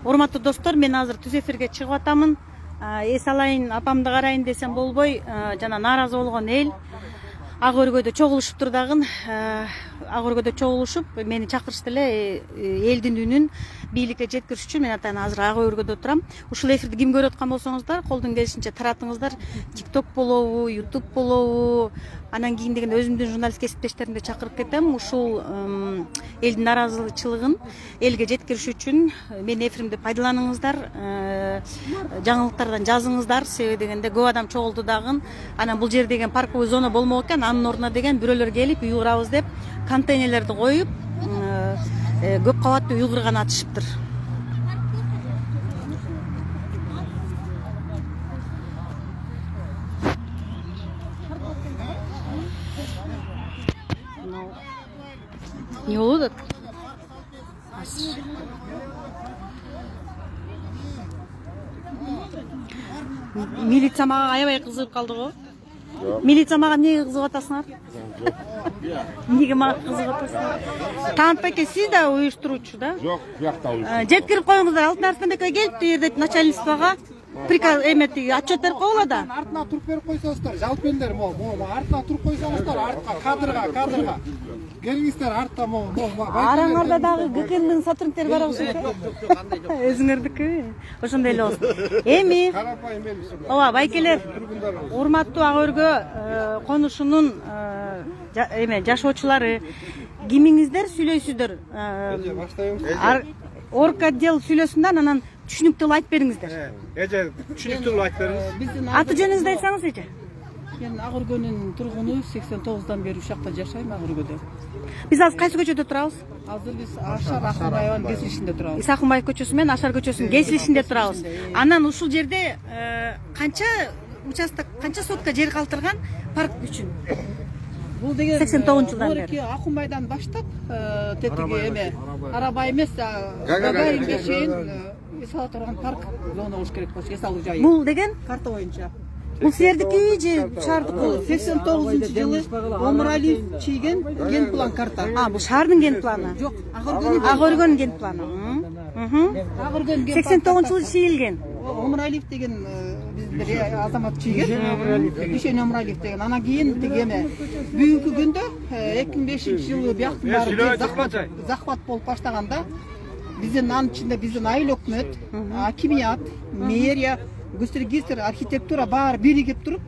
Урматтуу достор, мен азыр түз эфирге чыгып атамын. Эс алайын, апамды карайын десем болбой, жана нааразы болгон эл ак өргөдө чогулушуптур дагы. Ак өргөдө чогулушуп, мени чакырышты эле элдин үнүн бийликке жеткириш үчүн. Мен атайын азыр ак өргөдө турам. Ушул эфирди ким көрүп аткан болсоңуздар, колдон келишинче таратыңыздар. TikTok болобу, YouTube болобу, анан кийин деген өзүмдүн журналист кесиптештеримди чакырып кетем. Ушул элдин нааразычылыгын элге жеткириш үчүн менин эфиримди пайдаланыңыздар. Жаңылыктардан жазыңыздар. Себеби дегенде көп адам чогулду дагы. Анан бул жер деген парковый зона болмок экен. Анын ордуна деген бирөөлөр келип уйгурабыз деп контейнерлерди коюп, көп кабаттуу уйгурган атышыптыр. Не болуп атат? Милиция мага аябай кызыгып калды го. Милиция мага эмнеге кызыгып атасыңар? Эмнеге мага кызыгып атасыңар? Таанытбай эке, сиз да уюштуруучу да? Жок, бuyakta уюштуруучу. Жеткирип коюңуздар, Алтын Арыстанбек эке келипти деп начальствого приказ эметти, отчет берип койгула да. Артына туруп берип койсоңуздар, жалп элдер, артына туруп койсоңуздар, артка кадрга. Келиңиздер артта Араңарда дагы ГКНдын сотрудниктери бар окшойт. Өзүңөрдүкү. Ошондой эле болсун. Эми ооба, байкелер, урматтуу ак өргө конушунун жашоочулары, кимиңиздер сүйлөйсүздөр? Орг отдел сүйлөсүн да, анан түшүнүктүү айтып бериңиздер. Эже, түшүнүктүү айтып бериңиз. Аты жөнүңүздү айтсаңыз эже. Мен ак өргөнүн тургуну 89-дан бери ушакта жашайм, ак өргөдө. Биз азыр кайсы көчөдө турабыз? Азыр биз Ашар Акынбаеванын кесилишинде турабыз. Иса Акынбаев көчөсү менен Ашар көчөсүнүн кесилишинде турабыз. Анан ушул жерде канча участок, канча сотка жер калтырган парк үчүн? Бул деген 89-жылдан бери. Акынбайдан баштап, тетиги эме, Арабай эмес, Гагаринге чейин эсала турган парк зона болуш керек болчу, эсалуу жайы. Бул деген карта боюнча. бул силердики же шаардыкы? 89-жылы Омуралиев чийген ген план карта. Бул шаардын ген планы. Жок, Ак өргөнүн ген планы. Ак өргөнүн ген 89-жылы чийилген. Омуралиев деген биздер азамат чийген. Дүйшөн Омуралиев деген. Анан кийин тигеме бүгүнкү күндө 2005-жылы бияктын баары захват болуп баштаганда биздин анын ичинде биздин айыл өкмөт, акимият, мэрия, госрегистр, архитектура баары биригип туруп,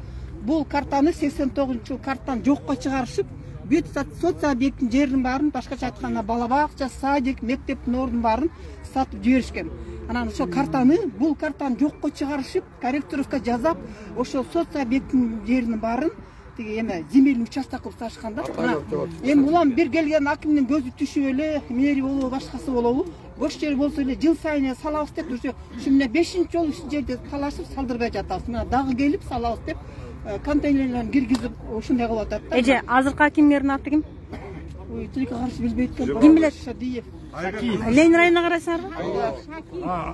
бул картаны 89-жыл картаны жокко чыгарышып, бүт соц объекттин жерин баарын, башкача айтканда бала бакча, садик, мектептин ордун баарын сатып жиберишкен. Анан ошо картаны, бул картаны жокко чыгарышып, корректировка жасап, ошо соц объекттин жеринин баарын тиги эме земельный участок кылып сатышканда. Эми улам бир келген акимдин көзү түшүп эле, мэрия болобу, башкасы болобу, бош жер болсо эле жыл сайын салабыз деп, ушу мына 5-чи жолу ушул жерде талашып салдырбай жатабыз. Мына дагы келип салабыз деп контейнерлерин киргизип ушундай кылып атат да. Эже, азыркы акимдердин аты ким? Тилекке каршы билбейт экен. Ким билет? Шадиев. Ленин районуна карайсыңарбы?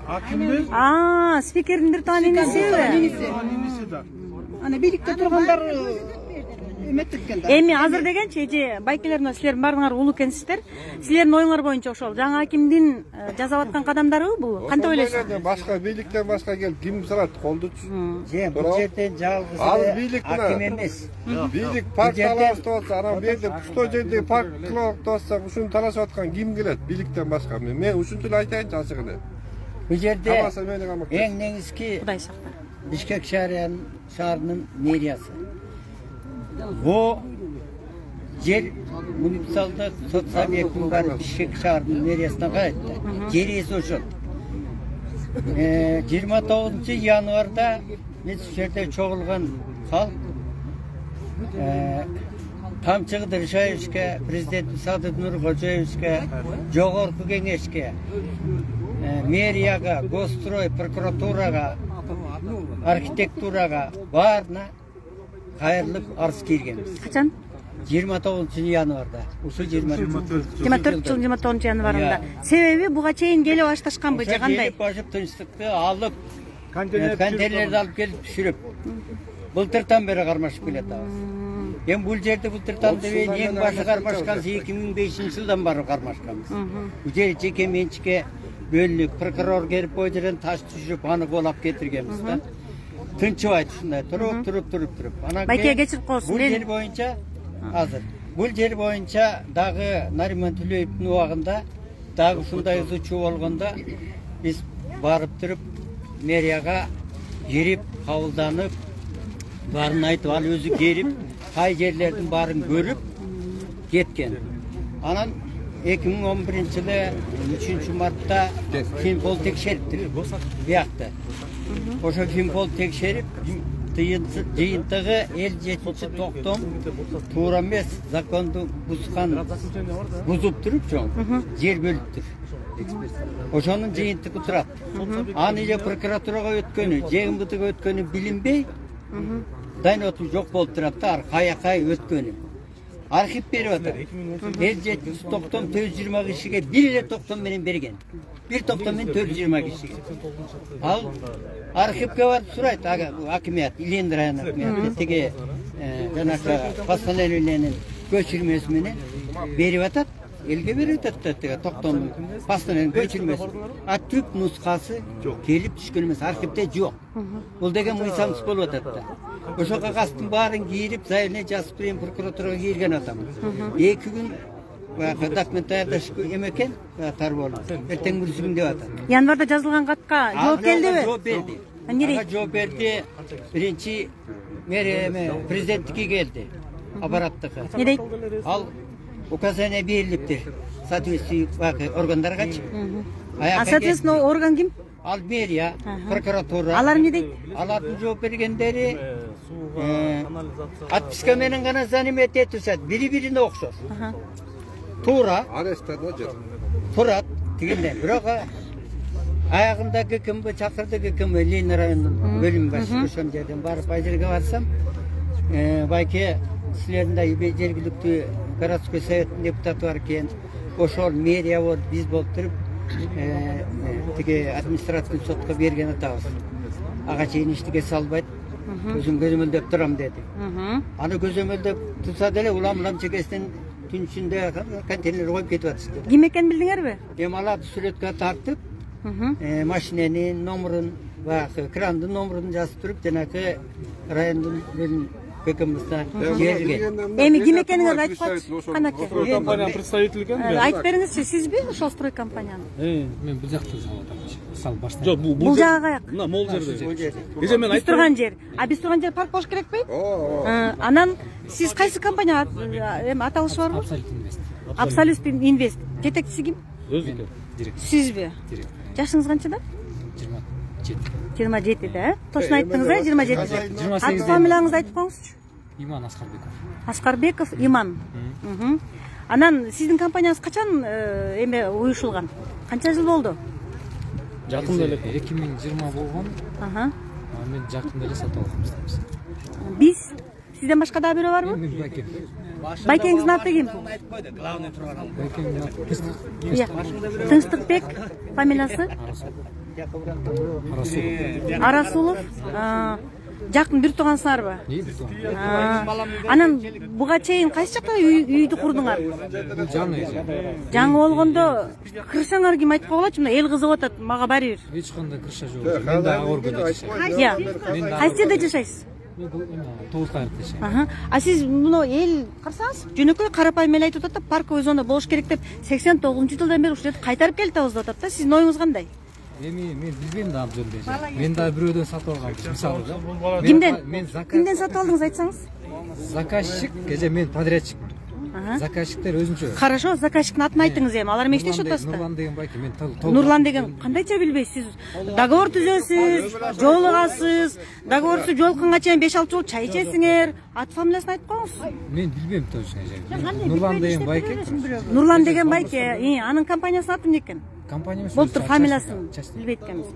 Акимдин? Спикердин бир тууган инисиби? Ана бийликте тургандар эметкен да. Эми азыр дегенчи, эже, байкелер мына силер баарыңар улуу экенсиздер. Силердин оюңар боюнча ошол жаңы акимдин жасап аткан кадамдарыбы бул? Кантип ойлойсуңар? Башка бийликтен башка келип ким сурат колдучу? Бул жерден жалгыз аким эмес. Бийлик парк талашып атса, анан берде куштой жерде парк кылып атса, ушуну талашып аткан ким келет бийликтен башка? Мен ушунчу эле айтайынчы ачык эле. Бул жерде эң негизги Кудай сактар. Бишкек шаарынын мэриясы. Бу жер муниципалдык соц объектин баары Бишкек шаарынын мэриясына кайтты. Жер ээси ошол. 29-январда биз ушул жерде чогулган халк Камчы Кыдыршаевичке, президент Садыр Нуркожоевичке, жогорку кеңешке, мэрияга, госстрой, прокуратурага, архитектурага баарына кайрылып арыз киргенбиз. Качан? 29-январда. Ушул 24-январында. Себеби буга чейин келип башташканбы же кандай? Келип башып тынчтыкты алып, контейнерлерди алып келип түшүрүп. Былтыртан бери кармашып келатабыз. Эми бул жерде былтыртан дебейин эң башы кармашканбыз 2005-жылдан бары кармашканбыз. Бул жер жеке менчикке бөлініп прокурор келіп ол жерден таш түшіріп аны қолап кетіргенбіз да. Тынчыбайды ушундай тұрып. Байке кечирип коесуң. Бул жер боюнча азыр. Бул жер боюнча дагы Нариман Төлөевдин убагында дагы ушундай ызычуу болгондо биз барып туруп мэрияга кирип кабылданып барын айтып ал өзү келип кай жерлердин барын көрүп кеткен. Анан 2011-жылы 3 мартта Финпол текшериптир биякта. Ошо Финпол текшерип жыйынтыгы 57-чи токтом туура эмес, законду бузуп туруп чоң жер бөлүптүр. Ошонун жыйынтыгы турат. Аны же прокуратурага өткөнү, же МВДга өткөнү билинбей, дайноту жок болуп турат да, кая өткөнү. Архив берип атат. 57 токтом 420 кишиге бир эле токтом менен берген. Бир токтом менен 420 кишиге. Ал архивге барып сурайт, акимият, Илендир район акимияты тиги жанакы постановлениянын көчүрмөсү менен берип атат. Элге берип атат тиги токтом постановлениянын көчүрмөсү. А түп нускасы келип түшкөн эмес, архивде жок. Бул деген мыйсамсыз болуп атат да. Ошо кагазтын баарын кийирип, заявление жазып берген прокуратурага кирген адам. 2 күн документ даярдаш экен, тарболу. Эртең бүрсүгүн деп атат. Январда жазылган катка жооп келдиби? Жооп берди. Ага жооп берди. Биринчи мэрия президенттикке келди. Аппараттыкы. Не дейт? Ал указание берилиптир. Соответствующий органдаргачы. А соответственно орган ким? Ал мэрия, прокуратура. Алар не дейт? Алардын жооп бергендери отписка менен гана занимать этишет. Бири-бирине окшош. Туура. Арестада жок. Турат дегенде. Бирок аягында ГКМ чакырды, ГКМ Ленин районунун бөлүм башы ошол жерден барып айжерге барсам, байке силердин жергиликтүү городской советтин депутаты бар экен. Ошол мэрия болуп, биз болуп туруп тиги административный сотко берген атабыз. Ага чейин эчтеке салбайт. Көзөмөлдөп турам деди. Аны көзөмөлдөп турса деле улам чекесинен түн ичинде контейнер коюп кетип атышты. Ким экенин билдиңерби? Эми аларды сүрөткө тартып, машиненин номерун, крандын номерун жазып туруп, жанакы райондун ГКМда берилген. Эми ким экениңерди айтып коечу. Канаке. Компания представитель экен. Айтып бериңизчи, сизби ошол строй компаниянын? Мен бул жакта жалгадым. Сал баштан. Жок, бул жагы каяк? Мына могул жерде. Эже мен айтып турган жер. А биз турган жер парк болуш керекпи? Анан сиз кайсы компания эми аталышы барбы? Абсолют инвест. Абсолют инвест. Жетекчиси ким? Өзү директор. Сизби? Жашыңыз канчада? 27 да? Точно айттыңыз да, 27. Аты фамилияңызды айтып коюңузчу. Иман Аскарбеков. Аскарбеков Иман. Анан сиздин компанияңыз качан эме уюшулган? Канча жыл болду? Жакында эле 2020 болгон. Мен жакында эле сатып алганбыз. Биз сизден башка дагы бирөө барбы? Мен Байкем. Байкеңиздин аты ким? Тынчтыкбек, фамилиясы? Арасулов. Жакын бир туугансыңарбы? Анан буга чейин кайсы жакта үйдү курдуңар? Жаңы болгондо кырсаңар ким айтып койгулачы, мына эл кызыгып атат, мага баары бир. Эч кандай кырша жок. Мен да Агоргөдө жашайм. Кайсы жерде жашайсыз? Тоғыз кайрыкта жашайм. А сиз муну эл карасаңыз, жөнөкөй карапайым эл айтып атат да, парковый зона болуш керек деп 89-жылдан бери ушул жерди кайтарып келип атабыз деп атат да. Сиздин оюңуз кандай? Эми мен билбейм да ал жөнүндө. Мен да бирөөдөн сатып алганбыз, мисалы да. Кимден? Кимден сатып алдыңыз айтсаңыз? Заказчик, же мен подрядчик. Заказчиктер өзүнчө. Хорошо, заказчиктин атын айтыңыз эми. Алар эмне иштешип атасыздар? Нурлан деген байке, мен Нурлан деген кандайча билбейсиз? Договор түзөсүз, жолугасыз, договорсуз жолукканга чейин 5-6 жол чай ичесиңер. Ат фамилиясын айтып коюңуз. Мен билбейм точно. Нурлан деген байке. Нурлан деген байке, анын компаниясынын аты эмне экен? Компания болуптур, фамилиясын билбейт экенбиз.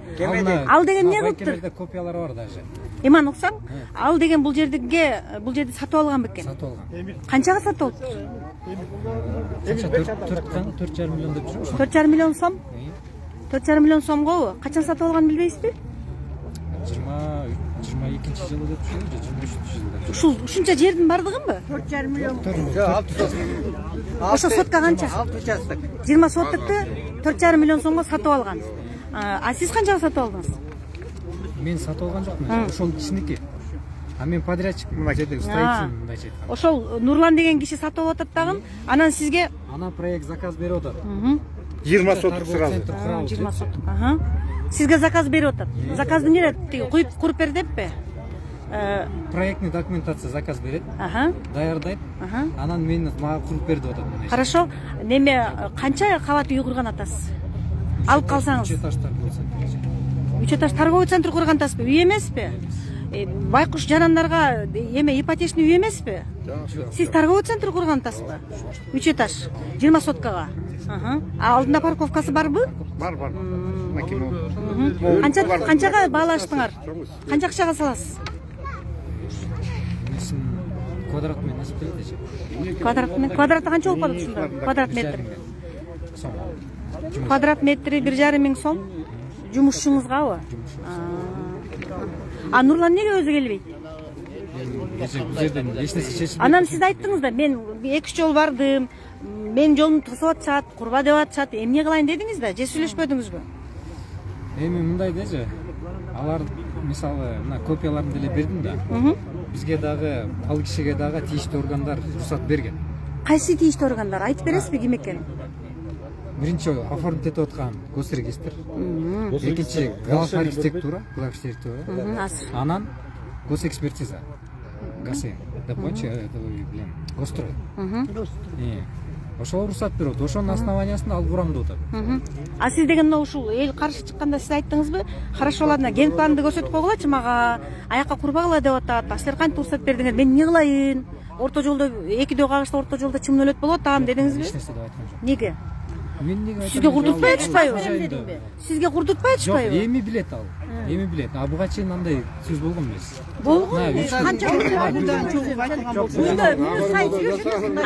Ал деген эмне кылыптыр? Копиялары бар даже. Иман уксаң, ал деген бул жерди сатып алган бекен? Сатып алган. Канчага сатып алып? Канча 4,5 миллион деп жүрмүш. 4,5 миллион сом? 4,5 миллион сомго качан сатып алганын билбейсизби? 22-жылы деп жүрмүш, 23-жылы деп жүрмүш. Ушунча жердин бардыгынбы? 4,5 миллион. Ошо сотка канча? 6 участок. 20 соттукты 4,5 миллион сомго сатып алган. А сиз канчага сатып алдыңыз? Мен сатып алган жокмун. Ошол кишиники. А мен подрядчик, мына жерде строитель мындайча айтканда. Ошол Нурлан деген киши сатып атат дагы, анан сизге Ана проект заказ берип атат. 20 соттук сразу. 20 соттук. Сизге заказ берип атат. Заказды эмне тиги куруп бер деппи? Проектный документация заказ берет. Даярдайт. Анан мен мага куруп бер деп атат. Хорошо. Неме канча кабат үй курган атасыз? Алып калсаңыз. 3 этаж торговый центр. 3 этаж торговый центр курган атасызбы? Үй эмеспи? Байкуш жанандарга эме ипотечный үй эмеспи? Сиз торговый центр курган атасызбы? 3 этаж, 20 соткага. А алдында парковкасы барбы? Бар. Канчага баалаштыңар? Канча акчага саласыз? Квадрат метр эсептелет. Квадратта канча болуп калат ушунда? Квадрат метр. Квадрат метри 1,5 миң сом. Жумушчуңузгабы? А Нурлан неге өзү келбейт? Анан сиз айттыңыз да, мен 2 жол бардым, мен жолумду тосуп атышат, курба деп атышат, эмне кылайын дедиңиз да, же сүйлөшпөдүңүзбү? Эми мындай дежи, алар мисалы мына копияларын деле бердим да. Бизге дагы, ал кишиге дагы тийиштүү органдар уруксат берген. Кайсы тийиштүү органдар? Айтып бересизби ким экенин? Биринчи оформить этип аткан госрегистр. Экинчи глав архитектура. Анан госэкспертиза. ГАСЭ. Билем, Госстрой. Ошол уруксат берет. Ошонун основаниясында алып курам деп атат. А сиз деген ушул эл каршы чыкканда сиз айттыңызбы? Хорошо, ладно, ген планды көрсөтүп койгулачы мага, аякка курбагыла деп атат. Силер кантип уруксат бердиңер? Мен эмне кылайын? Орто жолдо 2 кагышта орто жолдо чымын өлөт болуп атам дедиңизби? Эч нерсе деп айткан жок. Неге? Сизге курдутпай атышпайбы? Сизге курдутпай атышпайбы? Эми билет ал. Эми билет. А буга чейин андай сөз болгон эмес. Болгон.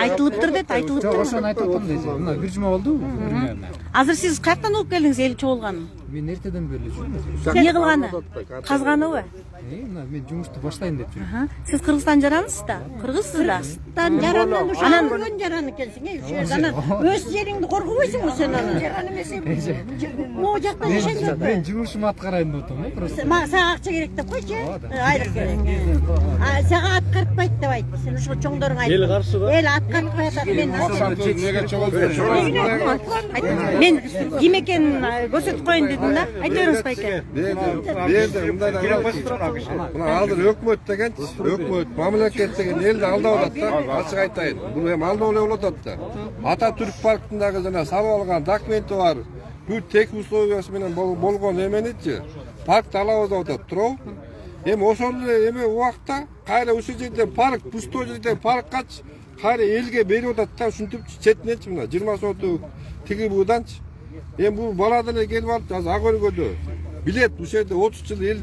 Айтылыптыр деп, айтылыптыр. Ошону айтып атам дейт. Мына бир жума болду примерно. Азыр сиз каяктан угуп келдиңиз эл чогулганын? Мен эртеден бери жүрмүн. Эмне кылганы? Казганыбы? Мен жумушту баштайын деп жүрмүн. Сиз Кыргызстан жаранысыз да? Кыргызсыз да? Кыргызстан жарандан ушан көргөн жаран экенсиң, ушул өз жериңди коргобойсуңбу сен аны? Жаран эмес. Могу жакта жашайсың. Мен жумушумду аткарайын деп атам, просто. Сага акча керек деп койчу. Айлык керек. А сага аткарпайт деп айт. Сен ушул чоңдоруңа айт. Эл каршы ба? Эл аткарпай атат. Мен ким экенин көрсөтүп коеюн дедим да. Айта бериңиз байке. Мына азыр өкмөт деген, өкмөт, мамлекет деген элди алдап атат да. Ачык айтайын. Бул эми алдоо эле болуп атат да. Ататүрк паркындагы жана салып алган документи бар. Бул тек условиясы менен болгон эменичи паркты алабыз деп атат, туурабы? Эми ошол эле эме убакта кайра ушул жерде парк, пустой жерде парккачы кайра элге берип атат да, ушинтипчи четиненчи мына 20 соту тиги буданчы. Эми бул бала деле келип алып азыр ак өргөдө билет ушул жерде 30 жыл эл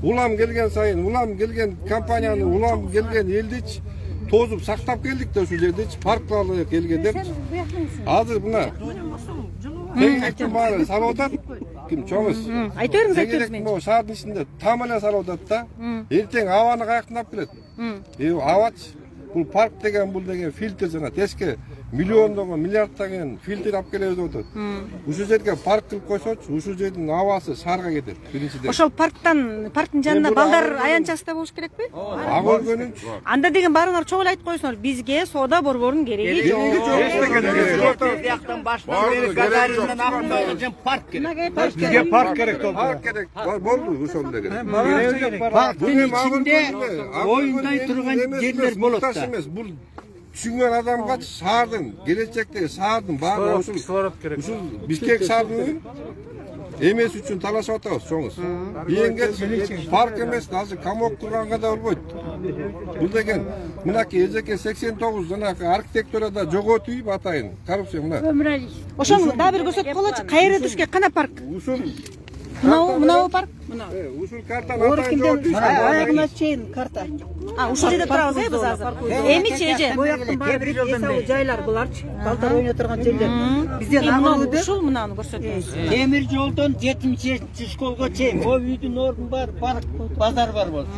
улам келген сайын, улам келген компанияны, улам келген элдичи тозуп сактап келдик да ушул жердечи паркларды келгендерчи. Азыр мына тегеректин баары салып атат. Ким чоңуз? Айта бериңиз, айта бериңиз. Могу шаардын ичинде там эле салып атат да. Эртең абаны каяктан алып келет? Абачы. Бул парк деген, бул деген фильтр жана теске миллиондогон, миллиарддаган фильтр алып келебиз деп атат. Ушул жерге парк кылып койсочу, ушул жердин абасы шаарга кетет. Биринчиден. Ошол парктын жанында балдар аянтчасында болуш керекпи? Ак өргөнүн. Анда деген баарыңар чогуу эле айтып койсуңар, бизге соода борборунун кереги жок. Бияктан баштан бери Гагариндан Акмайга парк керек. Бизге парк керек болду. Парк керек. Болду ошол деген. Парктын ичинде оюндай турган жерлер болот да. Бул түшүнгөн адамга шаардын келечектеги шаардын баары ушул Бишкек шаарынын эмес үчүн талашып атабыз чоңуз. Бийинге парк эмес, азыр комок курганга да болбойт. Бул деген мынакей эжеке 89 жанагы архитектурада жогот үй атайын. Коррупция мына. Ошону дагы бир көрсөтүп коелучу. Кайра Бишкек кана парк? Ушул Мынау парк? Ушул картаны атайын жогот үй. Аягына чейин карта. Ушул жерде турабыз биз азыр. Эмичи эже? Бояктын баары бир эсау жайлар буларчы. Балдар ойноо турган жерлер. Бизден агылды. Ушул мынаны көрсөтөбүз. Темир жолдон 7-ci школго чейин о үйдүн ордун бар, парк, базар бар болчу.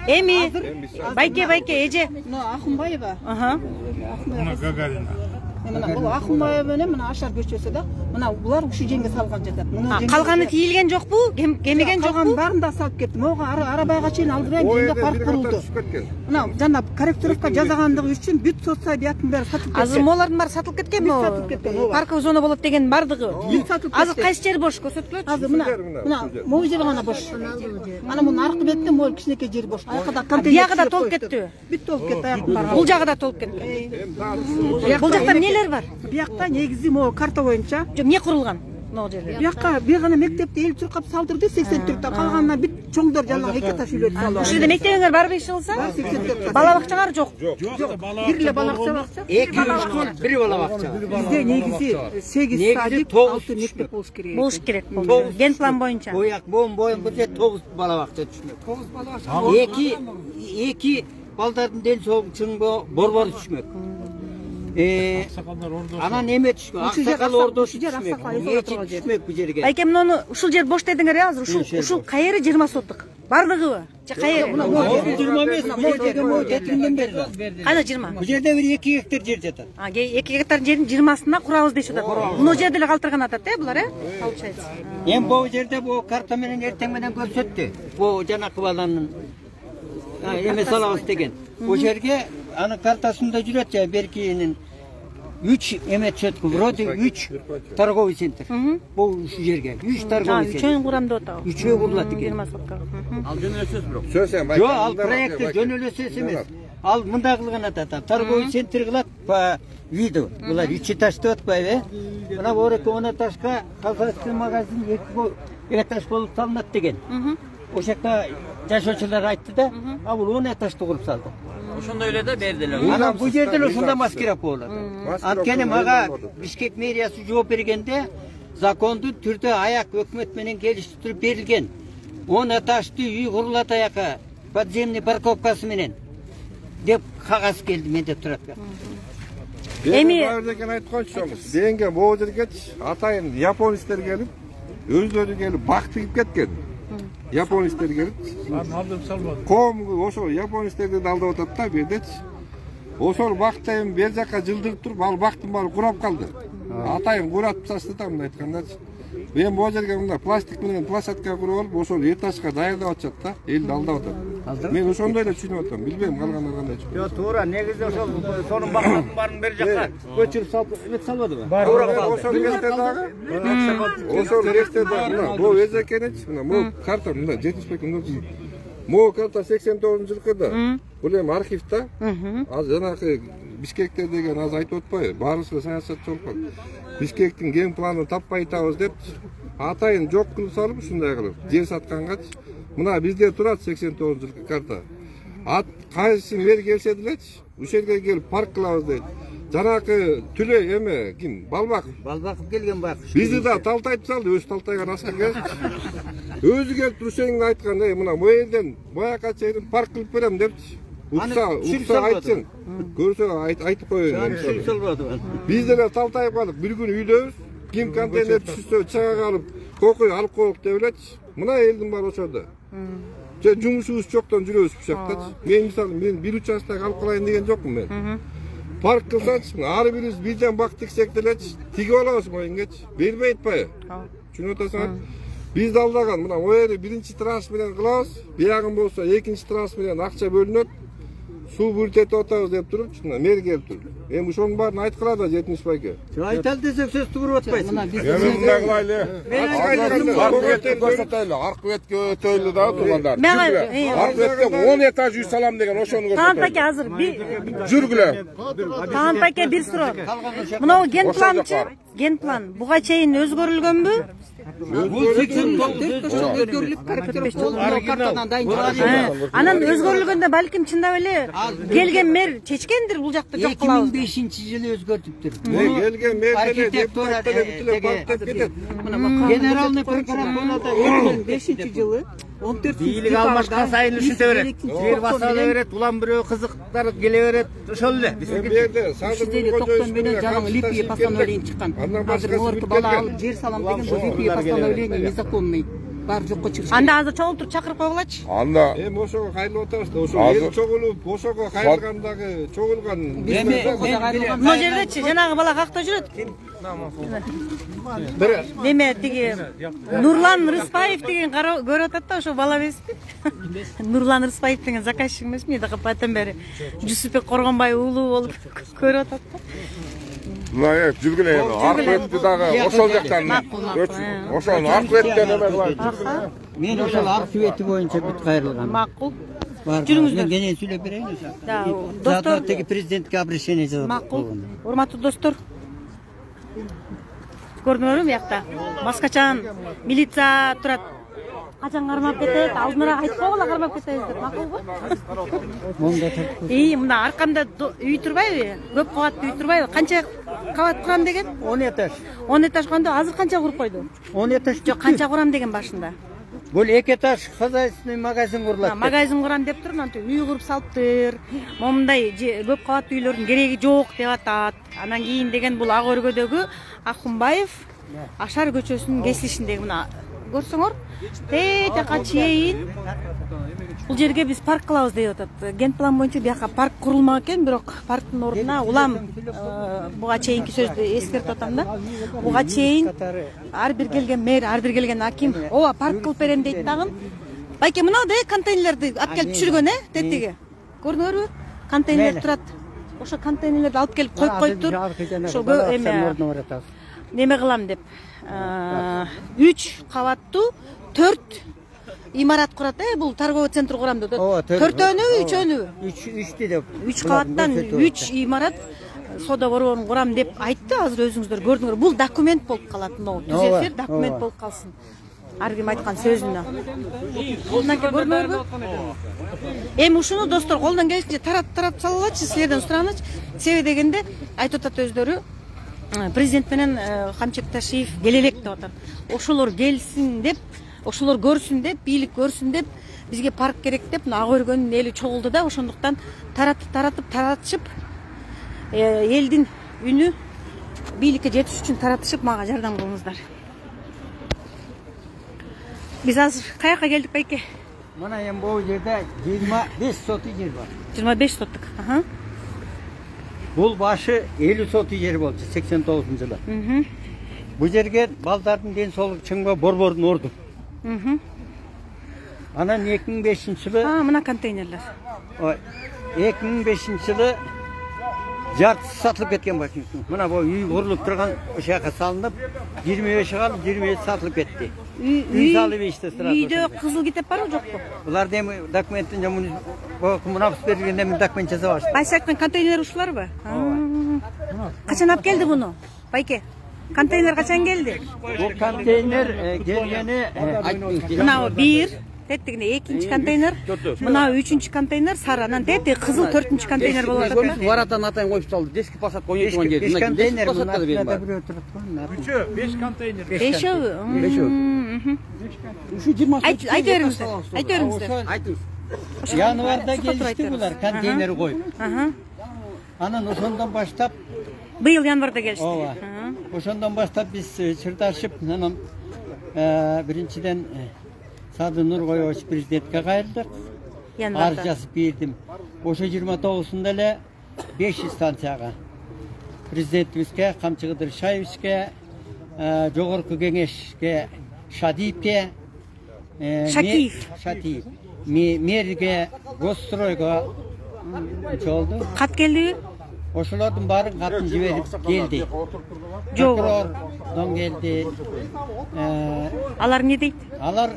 Эми байке эже. Мына Акынбаева. Мына Гагарина. Мына бул Акынбаева менен мына Ашар көчөсү да. Мына булар ушу жерге салган жатат. Калганы тийилген жокпу? Кемеген жокпу? Барын да салып кетти. Мога арабага чейин алдырайм жерге парк курулду. Мына жана корректировка жасагандыгы үчүн бүт соцобъектин баары сатылып кетти. Азыр молардын баары сатылып кеткенби? Парковый зона болот деген бардыгы. Азыр кайсы жер бош көрсөткүлөчү? Азыр мына могу жер гана бош. Ана мунун аркы бетинде могу кичинекей жер бош. Айкада контейнер. Биягы да толуп кеттиби? Бүт толуп кетти аякта. Бул жагы да толуп кеткен. Бул жакта эмнелер бар? Биякта негизи могу карта боюнча Эмне курулган? Могу жерде. Биякка бир гана мектепте 50 чуркап салдырды, 84 та калганына бүт чоңдор жанагы 2 этаж үйлөрдү салды. Ушул жерде мектебиңер барбы иш кылса? Бала бакчалар жок. Бир эле бала бакча. 2 школ, 1 бала бакча. Бизде негизи 8 садик, 6 мектеп болуш керек. Болуш керек. Ген план боюнча. Бояк боюн бизде 9 бала бакча түшмөк. 9 бала бакча. 2 балдардын ден соолугу борбор түшмөк. Анан эме түшмөк. Аксакал ордосу түшмөк бу жерге. Айке муну ушул жер бош дедиңер азыр. Ушул кайери 20 соттук. Бардыгыбы? Же кайери? 20 эмес, бу жерге могу тетиңден берди. Кайда 20? Бу жерде бир 2 гектар жер жатат. 2 гектар жердин 20-сына курабыз дешип атат. Муну жерде эле калтырган атат, булар, получается. Эми бу жерде бу карта менен эртең менен көрсөттү. Бу жанакы баланын эме салабыз деген. Бу жерге анын картасында жүрөт же беркинин 3 эме түшөт, вроде 3 торговый центр. Бул ушу жерге 3 торговый центр. Үчөөнү курам деп атабы. Үчөө курулат экен. 20 сотка. Ал жөнөлөсөз бирок. Сөзсем Жок, ал проекти жөнөлөсөз эмес. Ал мындай кылган атат. Торговый центр кылат по виду. Булар 3 этаж деп атпайбы? Мына бореке 10 этажга колхозный магазин 2 этаж болуп салынат деген. Ошол жакта жашоочулар айтты да, а бул 10 этажды куруп салды. Ошондой эле да бердилер. Анан бу жерде эле ушундай маскирап болот. Анткени мага Бишкек мэриясы жооп бергенде закондуу түрдө аяк өкмөт менен келиштирип берилген. 10 этажды үй курулат аяка подземный парковкасы менен деп кагаз келди менде турат. Эми баардыгын айтып койчумуз. Дегенге могу жерге атайын японецтер келип, өздөрү келип бак тигип кеткен. Японецтер келип, коом ошол японецтерди алдап атат да, бердечи. Ошол бакта эми бер жакка жылдырып туруп, ал бактын баары курап калды. Атайын куратып тастады да, мындай айткандачы. Мен бул жерге мындай пластик менен площадка куруп алып, ошол этажга даярдап атышат да, элди алдап атат. Мен ошондой эле түшүнүп атам, билбейм калгандар кандай түшүнөт. Жок, туура, негизи ошол сонун бактын баарын бер жакка көчүрүп салбадыбы? Ошол кезде дагы, ошол кезде дагы, мына бул эзекенеч, мына бул карта мындай жетишпек мындай. Могу карта 89-жылкыда. Бул эми архивда. Азыр жанагы Бишкекте деген аз айтып атпайбы? Баарыбызга саясатчы болуп калды. Бишкектин ген планын таппай атабыз деп атайын жок кылып салып ушундай кылып жер саткангачы. Мына бизде турат 89-жылкы карта. Кайсы мэр келсе делечи, ушул жерге келип парк кылабыз дейт. Жанакы түлө эме ким? Балбаков келген бак. Бизди да талтайтып салды, өзү талтайган аскерге. Өзү келип ушуңду айткан, мына бу жерден бояка чейин парк кылып берем депчи. Укса айтсын. Көрсө айтып коеюн. Биз деле талтайып калып, бир күн үйдөбүз. Ким контейнер түшсө чыга калып, кокуй алып коелук деп элечи. Мына элдин баары ошодо. Же жумушубуз жоктон жүрөбүз бу жактачы. Мен мисалы мен бир участок алып калайын деген жокмун мен. Парк кылсачы, ар бирибиз бирден бак тиксек делечи, тигип алабыз моюңгачы. Бербей атпайбы? Түшүнүп атасыңар? Биз алдаган мына оерди биринчи транш менен кылабыз, биягын болсо экинчи транш менен акча бөлүнөт. Суу бүртетип атабыз деп туруп, мэр келип туруп. Эми ошонун баарын айткыла да жетиниш байке. Айталы десек сөз туруп атпайсың. Эми мындай кылайлы. Аркыбетке көрсөтөлү, аркыбетке өтөлү да туугандар. Аркыбетке 10 этаж үй салам деген ошону көрсөтөлү. Таан паке азыр жүргүлө. Таан паке бир суроо. Мына ген планчы, ген план буга чейин өзгөрүлгөнбү? Бул 89 өзгөрүлүп картадан дайын. Анан өзгөрүлгөндө балким чындап эле келген мэр чечкендир бул жакты жок кылабыз. 2005-жылы өзгөртүптүр. Келген мэр архитектура кетет. Генеральный прокуратурада 2005-жылы 14 бийлик алмашкан сайын ушунта берет. Жер баса берет, улам бирөө кызыктар келе берет. Ошол эле. Берди, садыр токтон менен жаңы липи постановление чыккан. Азыр олар бала алып жер салам деген бул липи постановление незаконный. баары жокко чыгыш. Анда азыр чогултуруп чакырып койгулачы. Анда ошого кайрылып атабыз да. Ошо эл чогулуп, ошого кайрылгандагы чогулган Мына жердечи жанагы бала какта жүрөт? Неме тиги Нурлан Рыспаев деген көрүп атат да, ошо бала эмеспи? Нурлан Рыспаев деген заказчик эмесми? Капаттан бери Жусупбек Коргонбай уулу болуп көрүп атат да. мына жүргүлө эми аркветти дагы ошол жактан ошол аркветтен эме кылайын. Мен ошол аркветти боюнча бүт кайрылгам. Макул. Жүрүңүздөр. Мен кенен сүйлөп берейин. Да, достор теги президентке обращение жазып. Макул. Урматтуу достор. Көрдүңөрбү биякта? Маскачан милиция турат. Качан кармап кетет, алдыраак айтпагыла кармап кетебиз деп. Макулбу? Монда туруп. Мына аркамда үй турбайбы? Көп кабаттуу үй турбайбы? Канча кабат курам деген? 10 этаж. 10 этаж кондо азыр канча куруп койду? 10 этаж. Жок, канча курам деген башында. Бул 2 этаж хозяйственный магазин курулат. Магазин курам деп тур, антип үй куруп салыптыр. Момундай көп кабаттуу үйлөрдүн кереги жок деп атат. Анан кийин деген бул Ак өргөдөгү Акунбаев Ашар көчөсүнүн кесилишиндеги мына көрсөңөр, тетека чейин бул жерге биз парк кылабыз деп атат. Ген план боюнча бияка парк курулмак экен, бирок парктын ордуна улам буга чейинки сөздү эскертип атам да. Буга чейин ар бир келген мэр, ар бир келген аким, ооба парк кылып берем дейт дагы. Байке мынандай контейнерлерди алып келип түшүргөн, тетиги. Көрдүңөрбү? Контейнер турат. Ошо контейнерлерди алып келип коюп коюптур. Ошо эме неме кылам деп. 3 кабаттуу 4 имарат курат, бул торговый центр курам деп. 4-өнү, 3-өнү? 3 деп. 3 кабаттан 3 имарат сода борборун курам деп айтты. Азыр өзүңүздөр көрдүңөр. Бул документ болуп калат, мына түзөтсөр документ болуп калсын. Ар ким айткан сөзүнө. Мынакей көрдүңөрбү? Эми ушуну достор колдон келишинче тарап салалачы, силерден сураначы. Себеби дегенде айтып атат өздөрү. Президент менен Камчет Ташиев келелек деп атат. Ошолор келсин деп, ошолор көрсүн деп, бийлик көрсүн деп, бизге парк керек деп, Ак өргөнүн эли чогулду да, ошондуктан таратышып, элдин үнү бийликке жетиш үчүн таратышып мага жардам кылыңыздар. Биз азыр каяка келдик байке? Мына эми бул жерде 25 сотый жер бар. 25 соттук. Бул башы 50 сотый жер болчу 89-жылы. Бул жерге балдардын ден соолугу чыңба борбордун орду. Анан 2005-жылы мына контейнерлер. 2005-жылы жартысы сатылып кеткен башын. Мына бул үй курулуп турган ошол жака салынып, 25 калып, 27 сатылып кетти. Үй салып иште турат. Үйдө кызыл китеп барбы жокпу? Булар эми документтин мунапс берилгенде мен документ жасап аштым. Кайсы айткан контейнер ушуларбы? Качан алып келди муну? Байке, контейнер качан келди? Бул контейнер келгени мына 1, теттигине 2-нчи контейнер, мына 3-нчи контейнер, сары, анан тети кызыл 4-нчи контейнер болуп атат. Варатан атайын коюп салды. Дескі посадка 17 туган жерде. 5 контейнер посадка да берем бар. 5 контейнер. 5-өө? Ушу 20 Айт бериңиздер. Айтыңыз. Январда келишти булар контейнер коюп. Анан ошондон баштап Быйыл январда келишти. Ооба. Ошондон баштап биз чырдашып, анан биринчиден Сады Нуркоевич президентке кайрылдык. Арыз жазып бердим. Ошо 29-сунда эле 5 станцияга президентибизге, Камчы Кыдыршаевичке, жогорку кеңешке Шадиевке, Шатиев, мэрге, госстройго жолду. Кат келдиби? Ошолордун баарын катын жиберип келди. Прокурордон келди. Алар не дейт? Алар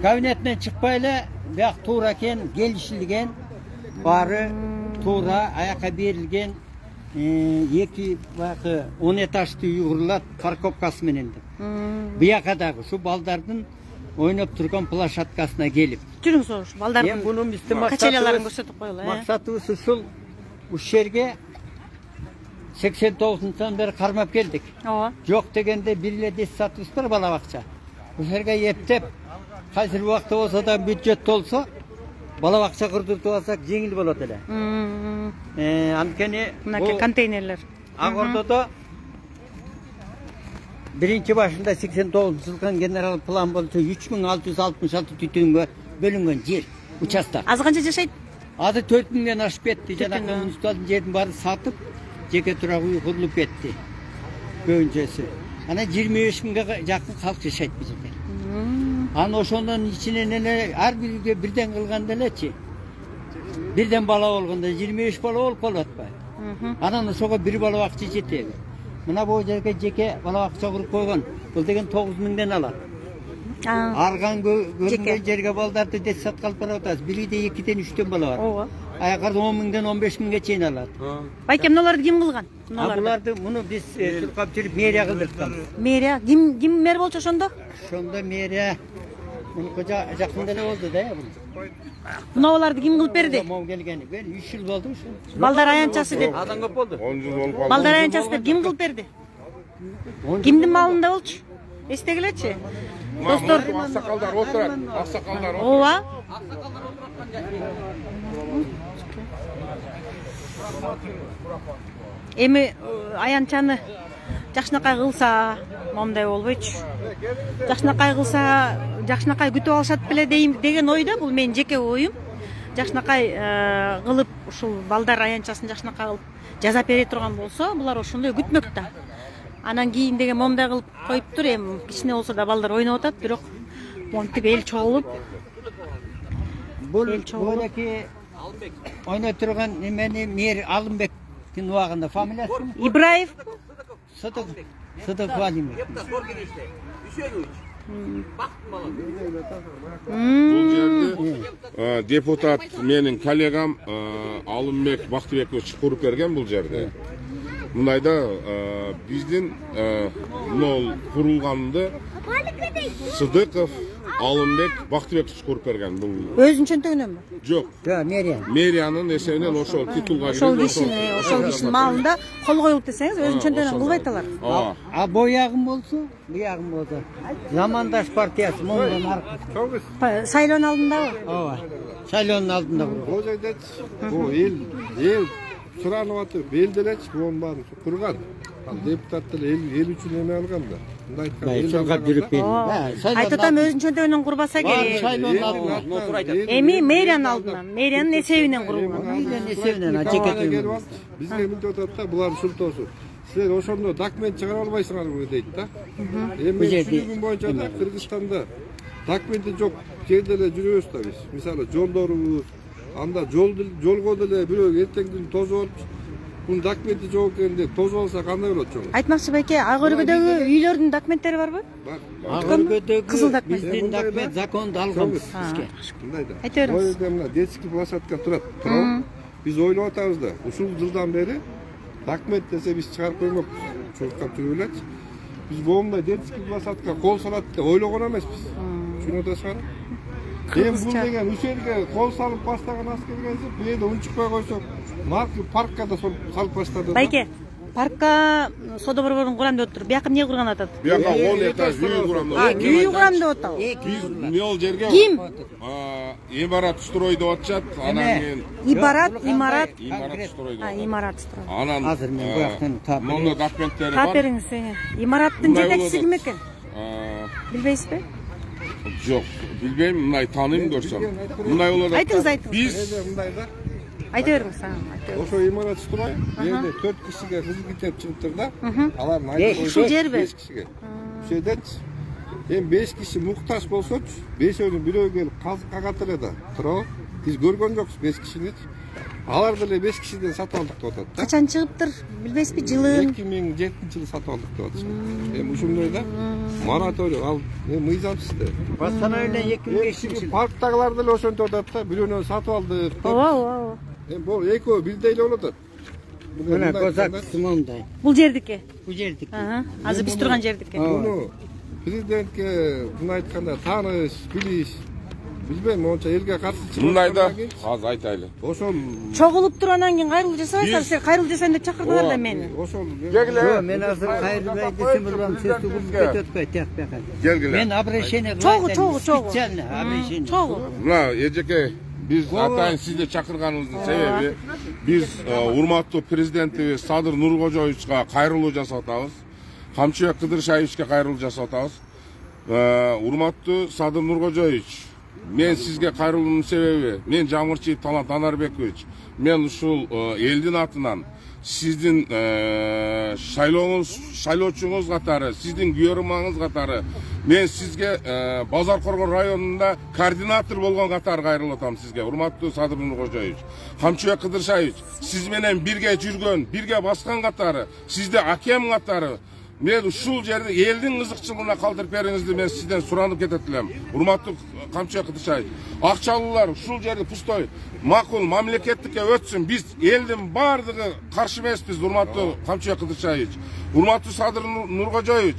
кабинетинен чыкпай эле, бияк туура экен, келишилген, баары туура аяка берилген, 2 баягы 10 этаждуу үй курулат парковкасы менен деп. Бияка дагы ушу балдардын ойноп турган площадкасына келип. Жүрүңүз ош, балдардын. Эми муну биздин качеляларын көрсөтүп коелу. Максатыбыз ушул жерге 89-жылдан бери кармап келдик. Ооба. Жок дегенде бир эле дес сатыбыздар бала бакча. Ушул жерге эптеп, кайсы убакта болсо да бюджет болсо, бала бакча курдуртуп алсак жеңил болот эле. Анткени мынакей контейнерлер. Ак Ордодо Birinchi başında 89 yıldan general plan boyunca 3666 tütünge bölünген жер участок. Азы канча жашайт? Azı 4000'den aşıp etti. Jana kommunistlerin yerini bari satıp jeke turak uy kurulup etti. Öncesi. Ana 25 binge yakın halk yaşayt bu жерде. Ana oşondan içine neler her biriga birden kılganda eleçi. Birden bala olganda 25 bala olup kalatpay. Ana oşoga bir bala akça jetedi. Mına bu жерге jeke bala akça kurup koygan. Bul degen 9000'den alat. Argan görüngen жерге балдарды дес саткалып барып атабыз. Бирide 2'den 3'ten bala var. Ооба. Ayaklarda 10.000'den 15.000'e çeyin alat. Байке, мыналарды ким кылган? Bulardı bunu biz Türkap Türk meriya kıldırdık. Мэрия, ким мэр болчу ошондо? Şonda meriya bunu koca yakında ne oldu da ya bunu. Мыналарды ким кылып берди? Mom gelgeni. Ben 3 yıl oldu şu. Балдар аянчасы деп. Адам көп болду. 10 жыл болуп калды. Балдар аянчасы деп ким кылып берди? Кимдин малында болчу? Эстегилечи. Достор. Аксакалдар отурат. Аксакалдар отурат. Ооба. Эми аянчаны жакшынакай кылса момундай болбойчу. Жакшынакай кылса, жакшынакай күтүп алышат беле деген ойда, бул менин жеке оюм. Жакшынакай кылып ушул балдар аянчасын жакшынакай кылып жаза бере турган болсо, булар ошондой күтмөк да. Анан кийин деген момундай кылып коюптур, эми кичине болсо да балдар ойноп атат, бирок монтип эл чогулуп. Bu buradaki oynayıp durgan nemeni Mir Alınbek'in vağında familiyası mı? Ибраев. Sıdık Valim. Бул жерде депутат менин коллегам Алымбек Бактыбекович куруп берген бул жерде. Мындайда биздин мынау курулганды Сыдыков Алымбек Бактыбекович куруп берген бул. Өзүн чөнтөгүнөнбү? Yok, Жок. Meriya. Мэриянын эсебинен ошол титулга Ошол кишинин малында кол коюлуп десеңиз, өзүн чөнтөгүнөн кылбайт алар. Bu yağın bolsa, bu yağın bolsa. Zamandaş partiyası mondan arkası. Сайлоонун алдындабы? Ova. Salyonun altında bu. Бул жерде бул эл суранып атып, белделеч бунун баарын курган. Депутат деле эл үчүн эме алган да. Мындай айтканда Çılgap yürüp geldi. Айтып атам, өзүн чөнтөгүнөн курбаса керек. Salyonun altında. Эми мэриянын алдынан, мэриянын эсебинен курулган. Meriyanın esevinen aceket келип бизге мынтип атат да, булар шултосу. Силер ошондо документ чыгара албайсыңарбы дейт да. Эми түшүнүгүм боюнча да Кыргызстанда документи жок жерде эле жүрөбүз да биз. Мисалы жолдорубуз, анда жолго деле бирөө эртеңдин тозуп алып, бунун документи жок экен деп тозуп алса кандай болот чоң? Айтмакчы байке, ак өргөдөгү үйлөрдүн документтери барбы? Кызыл документ. Биздин документ законду алганбыз бизге. Мындай да. Айта бериңиз. Бул жерде мына детский площадка турат. Биз ойлоп атабыз да, ушул жылдан бери документ десе биз чыгарып коймокпуз. Чуркап жүрүп элечи. Биз момундай детский площадка кол салат деп ойлогон эмеспиз. Түшүнүп атасыңарбы? Эми бул деген ушул жерге кол салып баштаган аскерге бул жерде унчукпай койсок, марки паркка да салып баштады. Байке, паркка соода борборун курам деп отур. Бияка эмне курган атат? Бияка 10 этаж үй курам деп. Үй курам деп атабы? Биз мол жерге Ким? имарат строй деп атышат. Анан кийин Имарат строй деп. Имарат строй. Анан Азыр мен bu yaktan tap. мондо документтери Тап бар. бериңиз. Имараттын жетекчиси ким экен? Билбейсизби? Жок, билбейм, мындай тааныйм көрсөм. Мындай болот. Айтыңыз, айтыңыз. Биз мындай да. Айта бериңиз. ошо имарат строй жерде 4 кишиге кызыл китеп чыгыптыр да. Алардын Ушул жерби? 5 кишиге. Ушул жердечи. Эми 5 киши муктаж болсочу, 5өөнүн бирөө келип казык кагат эле да. Туурабы? Биз көргөн жокпуз 5 кишини. Алар деле 5 кишиден сатып алдык деп атат да. Качан чыгыптыр? Билбейсизби? Жылын? 2007-жылы сатып алдык деп атышат. Эми ушундай да. Мораторий ал мыйзамсыз да. Постановление 2005-жылы. Парктагылар деле ошентип атат да. Бирөөнөн сатып алдык деп. Ооба. Эми бул экөө бирдей эле болот. Мына козак сымондай. Бул жердики? Bu жердики. Азыр биз турган жердики. Муну президентке мына айтканда тааныш, билиш, билбейм, монча элге каршы чыгып. Мындай да, азыр айтайлы. Ошол Чогулуп туруп анан кийин кайрылуу жасабайсыздар. Силер кайрылуу жасайын деп чакырдыңар да мени. Ошол Yok, men hazır kayırmaya desem bulam sesli bulup ketotpay tek bakay. келгиле. Men обращение Чогуу. специально обращение. Чогуу. Мына эжеке биз атайын сизди чакырганыбыздын себеби биз урматтуу президентибиз Садыр Нуркожоевичке кайрылуу жасап атабыз. Камчыбек Кыдыршаевичке кайрылуу жасап атабыз. Урматтуу Садыр Нуркожоевич, мен сизге кайрылуунун себеби, мен Жамырчиев Талант Анарбекович, мен ушул элдин атынан сиздин шайлоочуңуз катары, сиздин күйөрүмаңыз катары, мен сизге Базар Коргон районунда координатор болгон катары кайрылып атам сизге. Урматтуу Садыр Нуркожоевич, Камчыбек Кыдыршаевич, сиз менен бирге жүргөн, бирге баскан катары, сизди акем катары, мен ушул жерде элдин кызыкчылыгына калтырып бериңизди мен сизден суранып кетет элем. Урматтуу Камчыбек Кыдыршаевич, акчалуулар ушул жерде пустой, макул мамлекеттикке өтсүн. Биз элдин бардыгы каршы эмеспиз, урматтуу Камчыбек Кыдыршаевич. Урматтуу Садыр Нуркожоевич,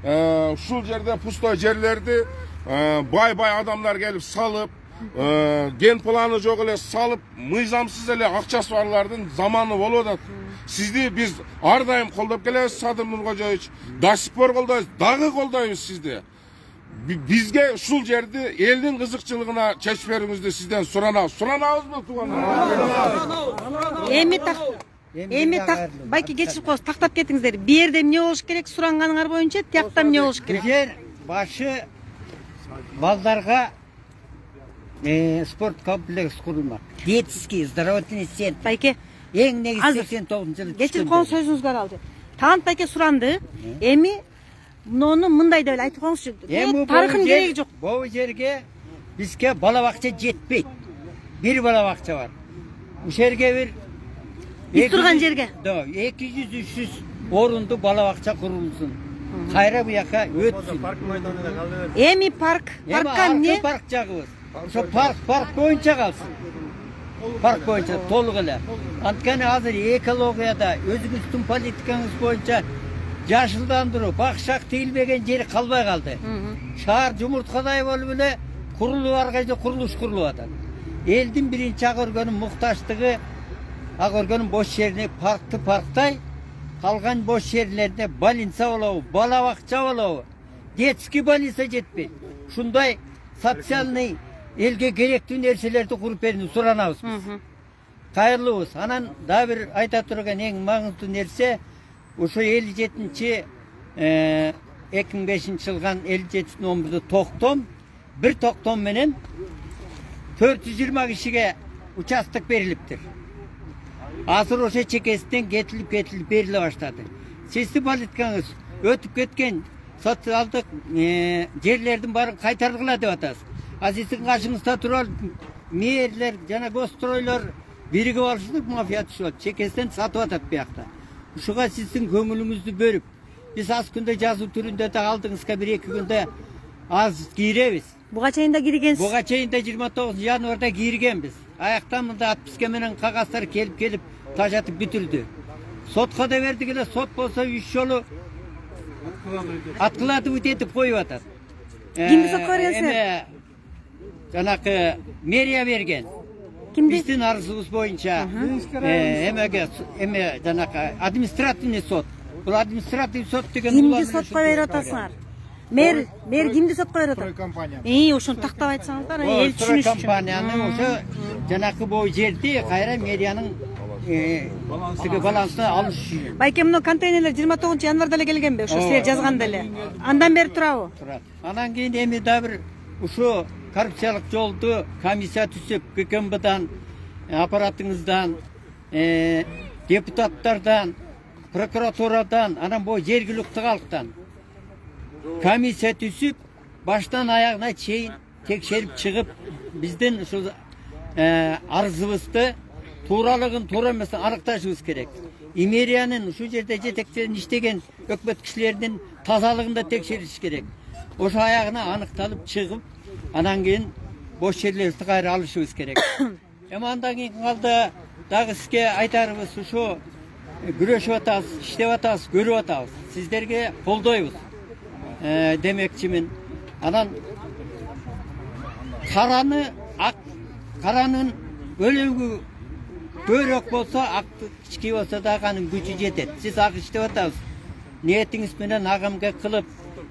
ушул жерде пустой жерлерди бай адамдар келип салып, ген планы жок эле салып, мыйзамсыз эле акчасы барлардын заманы болуп атат. Сизди биз ар дайым колдоп келебиз, Садыр Нуркожоевич. До сих пор колдойбуз, дагы колдойбуз сизди. Бизге ушул жерди элдин кызыкчылыгына чечип бериңизди сизден суранабыз. Суранабызбы, туугандар? Эми байке кечирип коесуз, тактап кетиңиздер. Бу жерде эмне болуш керек суранганыңар боюнча, тияктан эмне болуш керек? Жер башы балдарга спорт комплекс курулмак. Детский здоровательный центр. Байке, эң негизи 89-жылы. Кечирип коюңуз, сөзүңүзгө алды. Талант байке суранды. Эми муну мындай деп айтып коюңузчу. Тарыхын кереги жок. Бул жерге бизге бала бакча жетпейт. Бир бала бакча бар. Ушул жерге бир биз турган жерге 200-300 орунду бала бакча курулсун. Кайра буяка өтсүн. Эми паркка эмне? Парк жагыбыз. Ошо парк боюнча калсын. Парк боюнча толук эле. Анткени азыр экологияда өзүңүздүн политикаңыз боюнча жашылдандыруу, бакшак тийилбеген жери калбай калды. Шаар жумурткадай болуп эле курулуп аргайда курулуш курулуп атат. Элдин биринчи ак өргөнүн муктачтыгы ак өргөнүн бош жерине парктай, калган бош жерлерде больница болобу, бала бакча болобу, детский больница жетпейт. Ушундай социальный элге керектүү нерселерди куруп берүүнү суранабыз биз. Кайырлуубуз. Анан дагы бир айта турган эң маңыздуу нерсе ошо 2005 жылган 57 номердүү токтом, бир токтом менен 420 кишиге участок берилиптир. Азыр ошо чекесинен кетилип бериле баштады. Сиздин политикаңыз өтүп кеткен социалдык жерлердин баарын кайтаргыла деп атасыз. А сиздин каршыңызда турар мэрлер жана госстройлор биригип алышып мафия түшүп, чекесинен сатып атат биякта. Ушуга сиздин көңүлүңүздү бөлүп, биз аз күндө жазуу түрүндө да алдыңызга 1-2 күндө аз киребиз. Буга чейин да киргенсиз. Буга чейин да 29 январда киргенбиз. Аяктан мында отписка менен кагаздар келип тажатып бүтүлдү. Сотко да бердик эле, сот болсо 3 жолу аткылатып өтөтүп коюп атат. Кимди сотко бергенсиз? Жанакы мэрия берген. Кимди? Биздин арызыбыз боюнча эме жанакы административный сот. Бул административный сот деген кимди сотко берип атасыңар? Мэр кимди сотко берип атат? Компания. Ошону тактап айтсаңыздар, эл түшүнүш үчүн. Компанияны ошо жанакы бул жерди кайра мэриянын балансына алыш үчүн. Байке, мына контейнерлер 29 январда эле келгенби? Ошо силер жазганда эле. Андан бери турабы? Турат. Анан кийин эми да бир ушу коррупциялык жолду комиссия түзүп, ККМБдан, аппаратыңыздан, депутаттардан, прокуратурадан, анан бул жергиликтүү калктан комиссия түзүп, баштан аягына чейин текшерип чыгып, биздин ушул арызыбызды тууралыгын, туура эмесин аныкташыбыз керек. Мэриянын ушул жерде жетекчилерин иштеген өкмөт кишилеринин тазалыгын да текшериш керек. Ошо аягына аныкталып чыгып, анан кийин бош жерлерди кайра алышыбыз керек. Эми андан кийин калды дагы сизге айтарыбыз ушу күрөшүп атабыз, иштеп атабыз, көрүп атабыз. Сиздерге колдойбуз демекчимин. Анан каранын өлөгү көбүрөөк болсо, акты кички болсо дагы анын күчү жетет. Сиз ак иштеп атабыз. Ниетиңиз менен агамга кылып,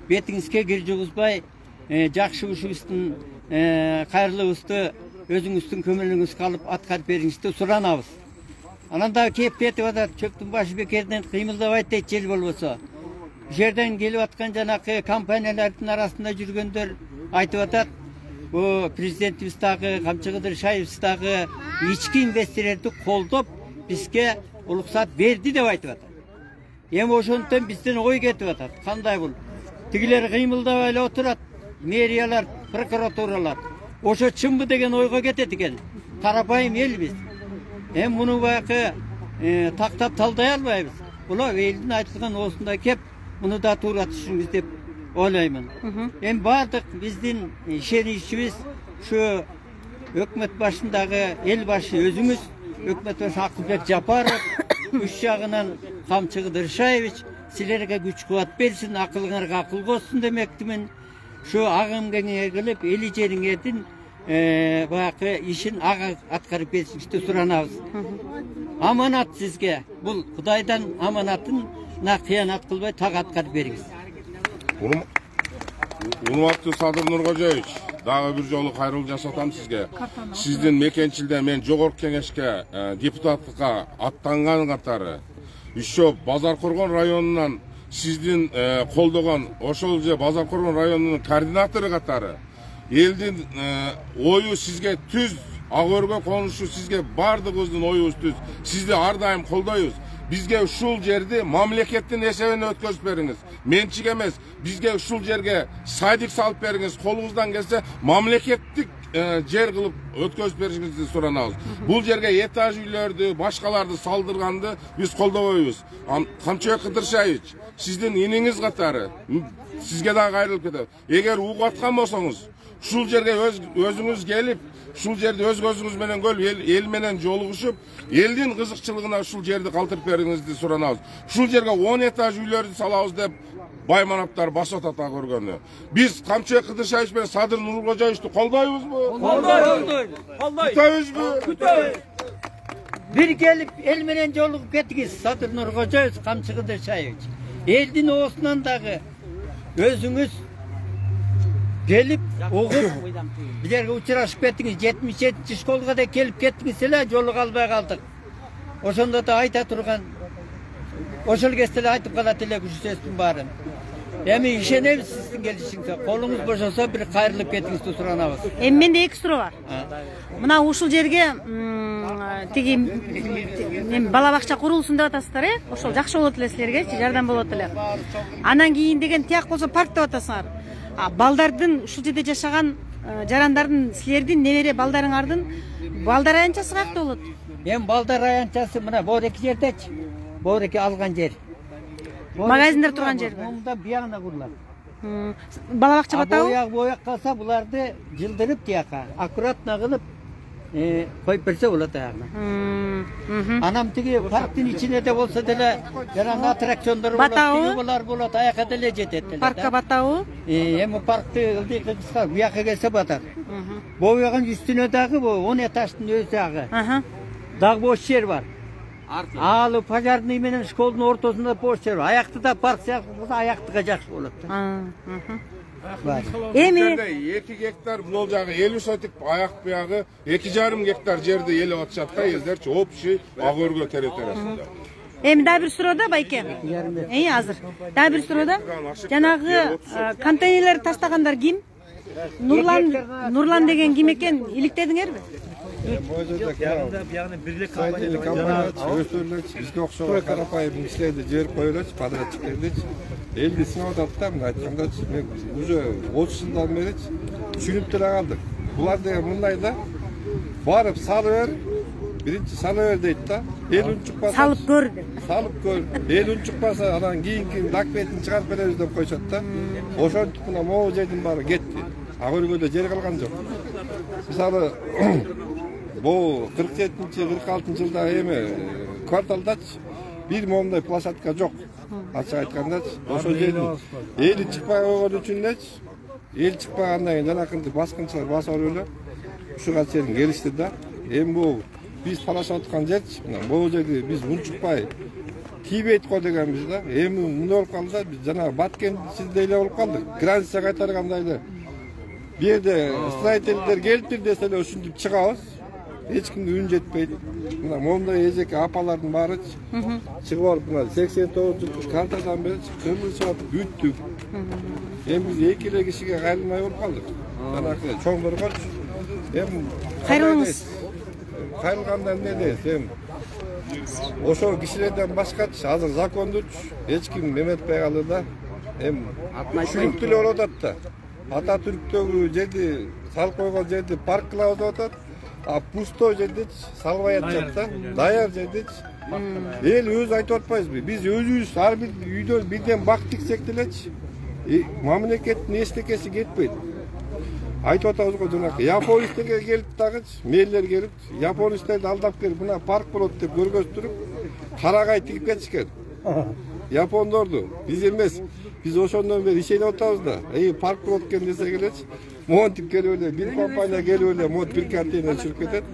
бетиңизге кир жугузбай, жакшы ушубуздун кайрылуубузду өзүңүздүн көмөлүңүзгө алып аткарып бериңизди суранабыз. Анан дагы кеп кетип атат, чөптүн башы бекерден кыймылдабайт дейт жел болбосо. жерден келіп атқан жанакы компаниялардың арасында жүргендер айтып атат, bu prezidentimiz dagı, Kamçı Kıdırşayev dagı içki investorlarni qo'llab bizga ruxsat berdi deb aytib atat. Hem oşondan bizden oy ketip atat. Qanday bul? Tigiler qıymıldab ele oturat, meriyalar, prokuraturalar. Oşo çımbu degen oyga ketedi eken. Karapayım el biz. Hem bunu bayaqı taqtab talday albayбыз. Ular elin aytılgan osunda kep bunu da tuura tushungiz deb oylayman. Hem bardık bizden işenişimiz şu hükümet başındagı el başı özümüz, hükümet başı Akılbek Japarov, üç jagынан Kamçı Kıdırşayev, silerge güç kuvvet bersin, akıllarga akıl koysun demektimin. Şu ağım kengeye gelip eli jeringedin bayaqı işin ağa atkarıp berişti suranabız. Amanat sizge. Bu Kudaydan amanatın kıyanat kılbay tak atkarıp beriңiz. Урматтуу Садыр Нуркожоевич, дагы бир жолу кайрылуу жасатам сизге. Сиздин мекенчилде мен жогорку кеңешке депутаттыкка аттанган катары еще Базаркоргон районунан сиздин колдогон ошол же Базаркоргон районунун координатору катары элдин ою сизге түз, ак өргө конушу сизге бардыгыбыздын оюбуз түз. Сизди ар дайым колдойбуз. Bizge ушул жерди мамлекеттин эсебине өткөзүп бериңиz. Менчик эмес, bizge ушул жерге садик салып бериңиz. Колуңуздан келсе мамлекеттик жер кылып өткөзүп беришиңизди суранабыз. Бул жерге этаж үйлөрдү, башкаларды салдырганды биз колдобойбуз. Камчыбек Кыдыршаевич, сиздин иниңиз катары сизге да кайрылып кетет. Эгер угуп аткан болсоңуз, ушул жерге өзүңүз келип, ушул жерди өз көзүңүз менен көрүп, эл менен жолугушуп, элдин кызыкчылыгына ушул жерди калтырып бериңизди суранабыз. Ушул жерге 10 этаж үйлөрдү салабыз деп байманаптар баш атат көргөнү. Биз Камчыбек Кыдыршаевич менен Садыр Нуркожоевичти колдойбузбу? Колдойбуз. Күтөбүзбү? Күтөбүз. Bir gelip el menен жолугуп кеттиңиz, Садыр Нуркожоевич, Камчы Кыдыршаевич. Элдин оосунан дагы өзүңүз gelip oğup bir yerge uçurashıp kettiniz. 77 şkolga da kelip kettiniz ele jolu kalbay kaldık. Oşonda da ayta turgan oşol kestele aytıp kalat ele küçüsestin barın. Emi işenemiz sizdin gelişingde. Kolunuz boşasa bir kayrılıp kettiniz tuturanabız. Mende iki soru var. Mına ушул жерге тиги бала бакча курулсун деп атасыздар, ошол жакшы болот эле силерге, жардам болот эле. Анан кийин деген тияк болсо парк деп атасыңар. Балдардын ушул жерде жашаган жарандардын силердин небере балдарыңардын балдар аянчасы каякта болот? Мен балдар аянчасы мына бореки жердечи. Бореки алган жер. Магазиндер турган жер. Мында биягына курулат. Бала бакча батабы? Бояк калса буларды жылдырып тияка, аккуратно кылып коюп берсе болот аягына. Анам тиги парктын ичине де болсо деле жаран аттракциондор болот, тигибалар болот, аяка деле жетет деле. Паркка батабы? Эми паркты ылдый кыска бияка келсе батат. Бояган үстүнө дагы 10 этаждын өзү дагы. Дагы бош жер бар. Ал пожарный менен школдун ортосунда бош жер. Аяктыда парк сыяктуу болсо аяктыга жакшы болот. Эми 2 гектар бул жагы 50 сотик аяк буягы 2,5 гектар жерди элеп атышат да элдерчи общий ак өргө территориясында. Эми да бир суроо байке. Азыр. Да бир суроо. Жанагы контейнерлерди таштагандар ким? Нурлан деген ким экен иликтедиңерби? Компания бизге окшогон карапайым кишилерди жиберип коелучу, подрядчиктердичи. Элди сынап атат да, мына айткандачы, мен уже 30 жылдан бери түшүнүп деле калдык. Булар деген мындай да, барып салып бер, биринчи салып бер дейт да, эл унчукпаса салып көр. Салып көр. Эл унчукпаса анан кийинки документин чыгарып беребиз деп койшот да. Ошентип мына могу жердин баары кетти. Ак өргөдө жер калган жок. Мисалы bu 47-46 жылда эми кварталдачы бир момундай площадка жок. Ачык айткандачы, ошол жердин эли чыкпай койгон үчүн элечи, эл чыкпагандан кийин жанакынтип баскынчылар басып эле ушуга чейин келишти да. Эми бул биз талашып аткан жерчи, мына бул жерди биз унчукпай тийбейт го дегенбиз да. Эми мындай болуп калды да, биз жана Баткенчиде эле болуп калдык. Граница кайтаргандай эле. Бир жерде строительдер келиптир десе эле ушинтип чыгабыз. эч кимге үн жетпейт. Мына момундай эжеке апалардын баары чыгып алып мына 89-жылкы картадан бери кырылышып бүттүк. Эми биз эки эле кишиге кайрылмай болуп калдык. Жанакы чоңдоргоч эми кайрылыңыз. Кайрылганда эмне дейт? Эми ошол кишилерден башкачы азыр закондуч эч ким эметпей калды да. Эми түшүнүктүү эле болуп атат да. Ата Түрктөгү жерди салып койгон жерди парк кылабыз деп атат. А пустой жерди салбай атышат да. Даяр жерди эл өзү айтып атпайбызбы? Биз өзүбүз ар бир үйдөн бирден бак тиксек делечи. Мамлекеттин эчтекеси кетпейт. Айтып атабыз го жанакы японецтерге келип дагычы, мэрлер келип, японецтерди алдап келип, мына парк болот деп көргөзтүрүп, карагай тигип кетишкен. Япондорду биз эмес. Biz ошондон бери ишенип атабыз да. Парк болот экен десе келечи. Монтип келип эле бир компания келип эле монт бир контейнер чыгып кетет.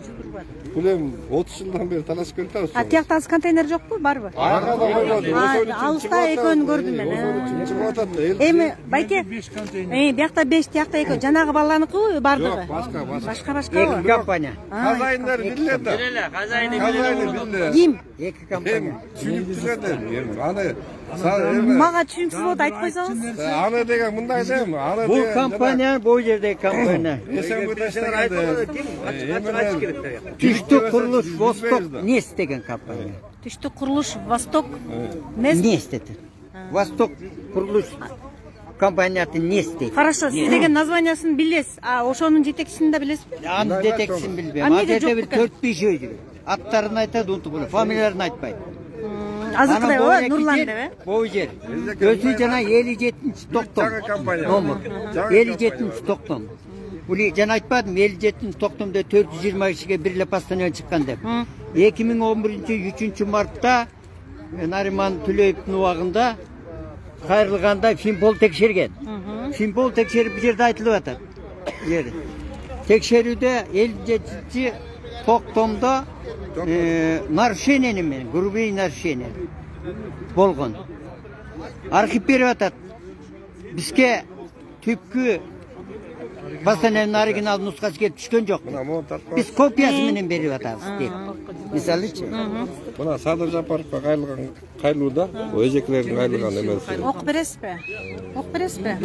Бул эми 30 жылдан бери талашып келатабыз. А тиякта азыр контейнер жокпу, барбы? Аркада койгон. Алыста экөөнү көрдүм мен. Чыгып атат да. Эми байке, биякта 5, тиякта 2. Жанагы баланыкыбы бардыгы? Башка. Эки компания. Казайындар билле да. Казайыны билле. Ким? Эки компания. Түшүнүктүү да. Аны мага түшүнүксүз болот айтып койсоңуз. Аны деген мындай дем. Аны Бул компания бул жердеги компания. Түштүк курулуш Восток Нес деген компания. Түштүк курулуш Восток Нес деди. Восток курулуш компаниясы Нес дейт. Хорошо, сиз деген названиясын билесиз. А ошонун жетекчисин да билесизби? Анын жетекчисин билбейм. А жерде бир 4-5 үй жүрөт. Аттарын айтат, унутуп эле, фамилияларын айтпайт. Азыркыдай ооба, Нурлан деп, Бул жер. Өзү жана 57-токтом. Номер. 57-токтом. Бул жана айтпадым, 57-токтомдо 420 кишиге бир эле постановление чыккан деп. 2011-3 мартта Нариман Түлөевдин убагында кайрылганда Финпол текшерген. Финпол текшерип бир жерде айтылып атат. Текшерүүдө 57-токтомдо нарушение менен, грубый нарушение болгон. Архив берип атат. Бизге түпкү постановлениянын оригинал нускасы келип түшкөн жок. Биз копиясы менен берип атабыз деп. Мисалычы. Мына Садыр Жапаровго кайрылууда, эжекелердин кайрылган эмеси. Окуп бересизби? Окуп бересизби?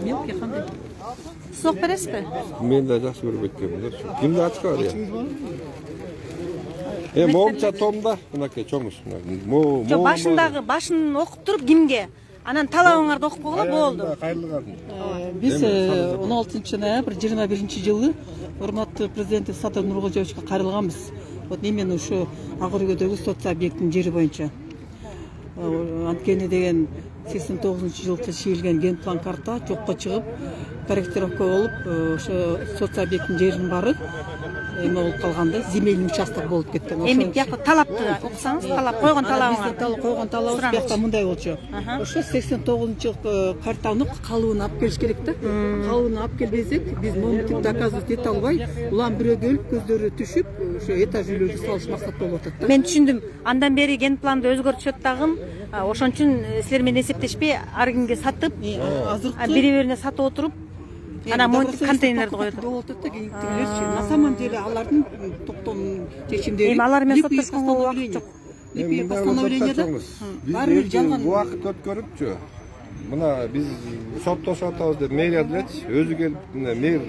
Мелкий кандай? Сиз окуп бересизби? Мен да жакшы көрүп кеткенмин. Кимди ачка бар я? Моңча томда, мынакей чоңуш. Жок, башын окуп туруп кимге? Анан талабыңарды окуп койгула болду. Биз 16 ноябрь 21-жылы урматтуу президент Садыр Нуркожоевичке кайрылганбыз. Вот именно ушу Ак-Өргөдөгү сот объектинин жери боюнча. Анткени деген 89-жылкы чийилген генплан карта жокко чыгып, корректировка болуп, ошо сот объектинин жеринин баары эме болуп калганда, земельный участок болуп кеткен. Эми биякта талапты окусаңыз, талап койгон талабыңар. Биздин койгон талабыбыз биякта мындай болчу. Ошо 89-жылкы картаны калыбын алып келиш керек да. Калыбын алып келбесек, биз моментик доказывать эте албай, улам бирөө келип көздөрү түшүп, ошо этаж үйлөрдү салыш максат болуп атат да. Мен түшүндүм. Андан бери генпланды өзгөртүшөт дагы. Ошон үчүн силер менен эсептешпей, ар кимге сатып, бири-бирине сатып отуруп, ана монтип контейнерди коет. На самом деле алардын токтом чечимдери. Эми алар менен соттошконго убакыт жок. Постановлениеде баары бир жалган убакыт өткөрүпчү. Мына биз соттошуп атабыз деп мэрия делечи, өзү келип мэр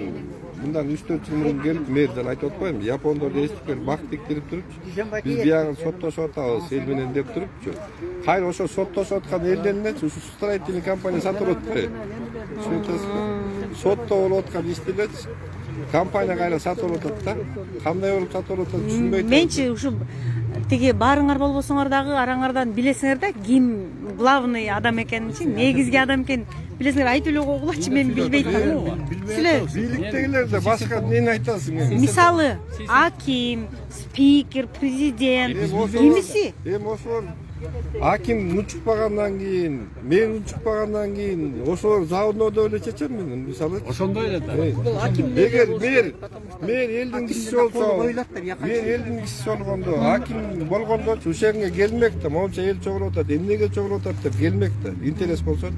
мындан 3-4 жыл мурун келип мэрден айтып атпаймынбы, япондорду эстип келип бак тиктирип турупчу. Биз биягы соттошуп атабыз эл менен деп турупчу. Кайра ошо соттошуп аткан элден элечи ушу строительный компания сатып атпайбы? Түшүнөсүзбү? Сотто болуп аткан ишти элечи компания кайра сатып атат да. Кандай болуп сатып атат түшүнбөй. Менчи ушу тиги баарыңар болбосоңор дагы араңардан билесиңер да ким главный адам экенинчи, негизги адам экенин билесиңер, айтып эле койгулачы, мен билбейт да. Силер бийликтегилерде башка эмнени айтасың эми? Мисалы, аким, спикер, президент, кимиси? Эми ошол аким учукпагандан кийин, мен учукпагандан кийин ошол заодно эле чечем мен, мисалы. Ошондой эле да. Эгер мэр элдин кишиси болсо, мэр элдин кишиси болгондо, аким болгондо ушерге келмек да, моунча эл чогулуп атат, эмнеге чогулуп атат деп келмек да, интерес болсочу.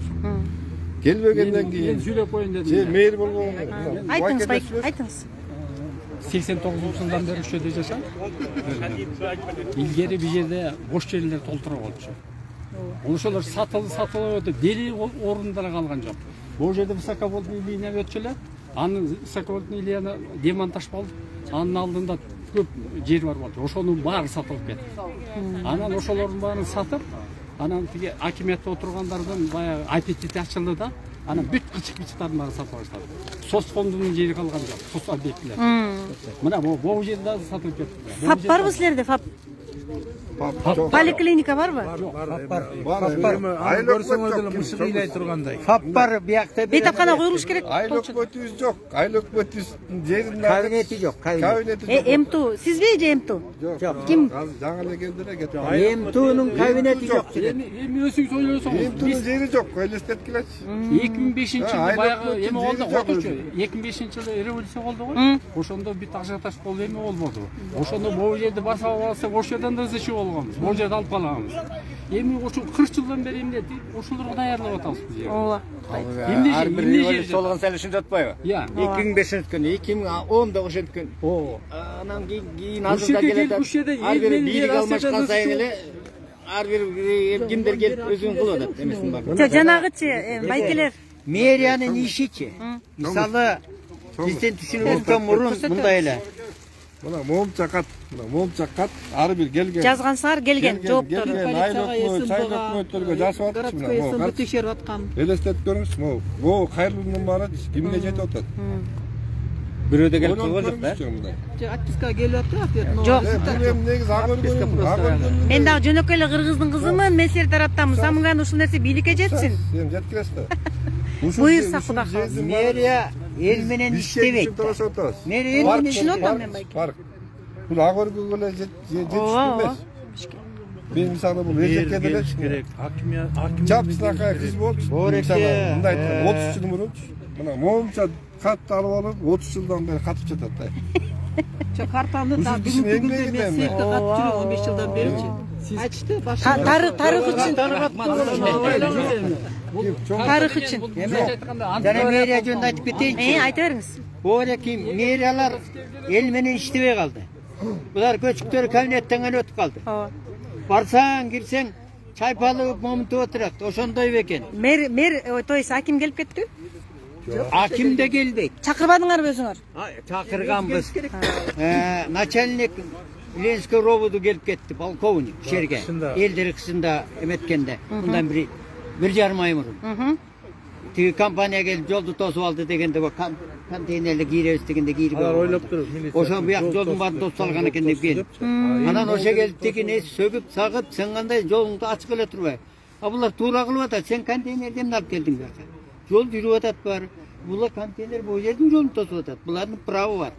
Келбегенден кийин. Мен сүйлөп коеюн дедим. Же мэр болгон. Айтыңыз, айтыңыз. 89-жылдан бері ошол жерде жашап. Илгери бул жерде бош жерлер толтура болчу. Ошолор сатылып дели орундарга калган жок. Бул жерде высоковольтный линия өтчү эле. Анын высоковольтный линияны демонтаж болду. Анын алдында көп жер бар болчу. Ошонун баары сатылып кетти. Анан ошолордун баарын сатып, анан тиги акимиятта отургандардан баягы аппетит ачылды да, анан бүт кычык-кычыктарын баарын сатып баштады. СОС фондунун жери калган жок, СОС объектилер. Мына бул жерде сатылып кетти. ФАП барбы силерде, ФАП? Поликлиника барбы? ФАП бар, биякта бейтапкана коюлуш керек. Айыл өкмөтүбүз жок. Айыл өкмөтүбүздүн жеринде кабинети жок. МТУ, сизби же МТУ? Ким? Жаңы эле келдилер кетти. МТУнун кабинети жок. Эми өзүңүз ойлосоңуз. МТУнун жери жок, элестеткилечи. 2005-жылы баягы эме болду, окучу. 2005-жылы революция болду го. Ошондо бүт ажиотаж болду, эме болбоду. Ошондо бул жерди басып алсак, ошол жерден да зачи болгонбуз. Бул жерди алып калаганбыз. Эми ошо 40 жылдан бери эмне ошолорго даярдап атабыз биз. Ооба. Ар бир революция болгон селишин жатпайбы? 2005-жылы 2010-да ошенткөн. Анан кийин азырда келет. Ар бир бийлик алмашкан сайын эле ар бир кимдер келип өзүн кылып атат эмесин бар. Жанагычы байкелер. Мэриянын ишичи. Мисалы бизден түшүнүбүздөн мурун мындай эле. Мына момча кат ар бир келген. Жазгансыңар келген жооптор. Айыл өкмөттөргө жазып атышпы мына. Текшерип аткан. Элестетип көрүңүз, могу кайрылуунун баары кимге жетип атат? Бирөөдө келип калган жок да? Жок, отписка келип атты, ответ. Жок. Мен негизи агыргын. Мен дагы жөнөкөй эле кыргыздын кызымын, мен силер тараптамын. Самынган ушул нерсе бийликке жетсин. Сен жеткиресиз да. Буйрса Кудай калса. Мэрия эл менен иштебейт. Мен эл менен иштеп атам мен байке. Парк. Бул агыргын эле жетиштүү эмес. Мен мисалы бул эжекке деле керек. Чапсынакай кыз болчу. Мындай 30 жыл мурунчу. Мына момча катты алып алып 30 жылдан бери катып жатат да. Жок, картаны да бүгүнкү күндө мен сыйкы катып жүрөм 15 жылдан беричи. Айтышты башка. Тарых үчүн. Тарых үчүн. Жана мэрия жөнүндө айтып кетейинчи. Айта бериңиз. Оолеки мэриялар эл менен иштебей калды. Булар көчүктөр кабинеттен эле өтүп калды. Ооба. Барсаң, кирсең, чайпалып момунтуп отурат. Ошондой бекен. Мэр, то есть аким келип кетти? Аким да келбейт. Чакырбадыңарбы өзүңөр? Чакырганбыз. Начальник Ленский робуду келип кетти, полковник жерге. Элдер кышында эметкенде. Мындан бир 1,5 ай мурун. Тиги компания келип жолду тосуп алды дегенде, контейнерди кийребиз дегенде кийирип алып. Ойлоп туруп. Ошо буяк жолдун баарын тосуп алган экен деп келип. Анан ошо келип тигине сөгүп, сагып, сен кандай жолуңду ачык эле турбай. А булар туура кылып атат. Сен контейнерди эмне алып келдиң бияка? Жол жүрүп атат бар. Булар контейнер бул жердин жолун тосуп атат. Булардын правы бар.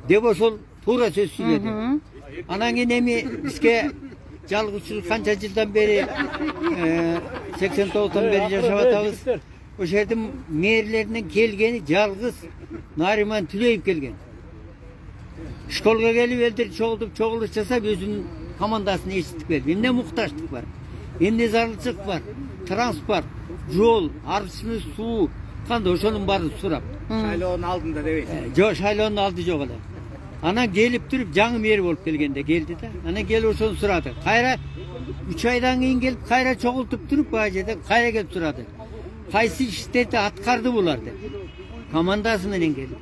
Деп ошол туура сөз сүйлөдү. Анан кийин эми бизге жалгызчылык канча жылдан бери 89-тан бери жашап атабыз. Ошол жердин мэрлеринен келгени жалгыз Нариман Түлөев келген. Школга келип элдер чогулуш жасап өзүнүн командасын эчиттип келди. Эмне муктаждык бар? Эмне зарылчылык бар? Транспорт, жол, арчы суу, кандай ошонун баарын сурап. Шайлоонун алдында дебейсиз. Жок, шайлоонун алды жок эле. Анан келип туруп жаңы мэр болуп келгенде келди да. Анан келип ошону сурады. Кайра 3 айдан кийин келип кайра чогултуп туруп баа жерде кайра келип сурады. Кайсы иштерди аткарды булар деп. Командасы менен келип.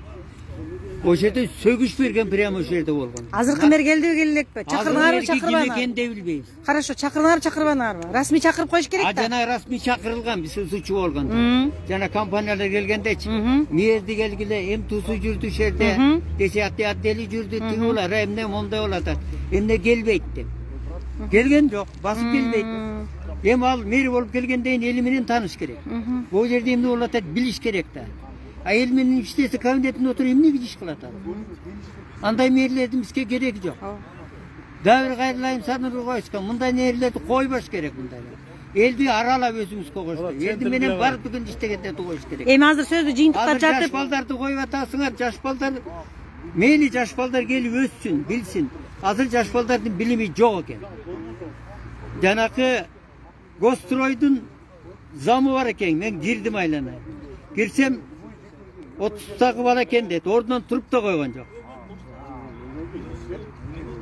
Ошол жерде сөгүш берген прямо ошол жерде болгон. Азыркы мэр келдиби элекпи? Чакырдыңарбы, чакырбадыңарбы? Ким экенин билбейбиз. Хорошо, чакырдыңарбы, чакырбадыңарбы? Расмий чакырып коюш керек да. Жана расмий чакырылган биз сучу болгондо. Жана компаниялар келгендечи. Мэрди келгиле, МТУсу жүрдү ошол жерде. Десятый отдели жүрдү, тиги улар эмне мондай болуп атат. Эмне келбейт деп. Келген жок, басып келбейт. Эми ал мэр болуп келгенден кийин эл менен тааныш керек. Бул жерде эмне болуп атат билиш керек да. А эл менен иштесе кабинетинде отуруп эмне иш кылат ал? Андай мэрлердин бизге кереги жок. Дагы бир кайрылайын санырып коюшкан. Мындай мэрлерди койбош керек мындай. Элди аралап өзүңүз койгош. Элди менен барып бүгүн иштегенде койуш керек. Эми азыр сөздү жыйынтыктап жатып, жаш балдарды коюп атасыңар. Жаш балдар мейли жаш балдар келип өссүн, билсин. Азыр жаш балдардын билими жок экен. Жанакы Гостройдун замы бар экен. Мен кирдим айлана. Кирсем 30-тагы бала экен дейт. Ордунан туруп да койгон жок.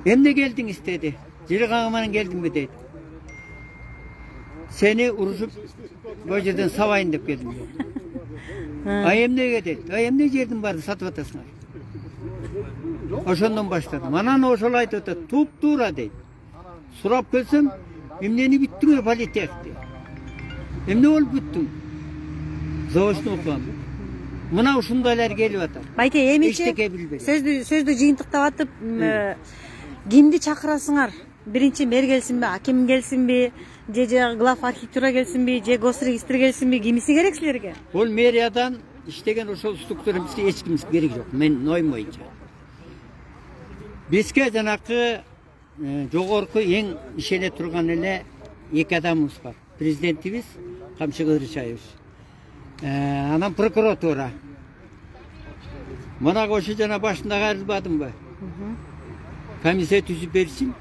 Emne geldiңiz dedi. Жыргаңа келдимби дейт. Seni uruşup bu yerden savayın деп келдим. Emneге дейт. Emne жердин барды сатып атасыңар. Ошондон баштадым. Анан ошол айтып атат, туп-туура дейт. Сурап келсем, эмнени бүттүңөр политехти. Эмне болуп бүттүң? Заочно окугам. Мына ушундайлар келип атат. Байке, эмичи сөздү жыйынтыктап атып, кимди чакырасыңар? Биринчи мэр келсинби, аким келсинби, же глав архитектура келсинби, же госрегистр келсинби, кимиси керек силерге? Бул мэриядан иштеген ошол структура бизге эч ким керек жок. Мен оюм боюнча. Бизге жанакы жогорку эң ишене турган эле эки адамыбыз бар. Президентибиз Камчы Кыдырчаевич. Анан прокуратура. Мына ошо жана башында кайрылбадымбы? Комиссия түзүп берсин.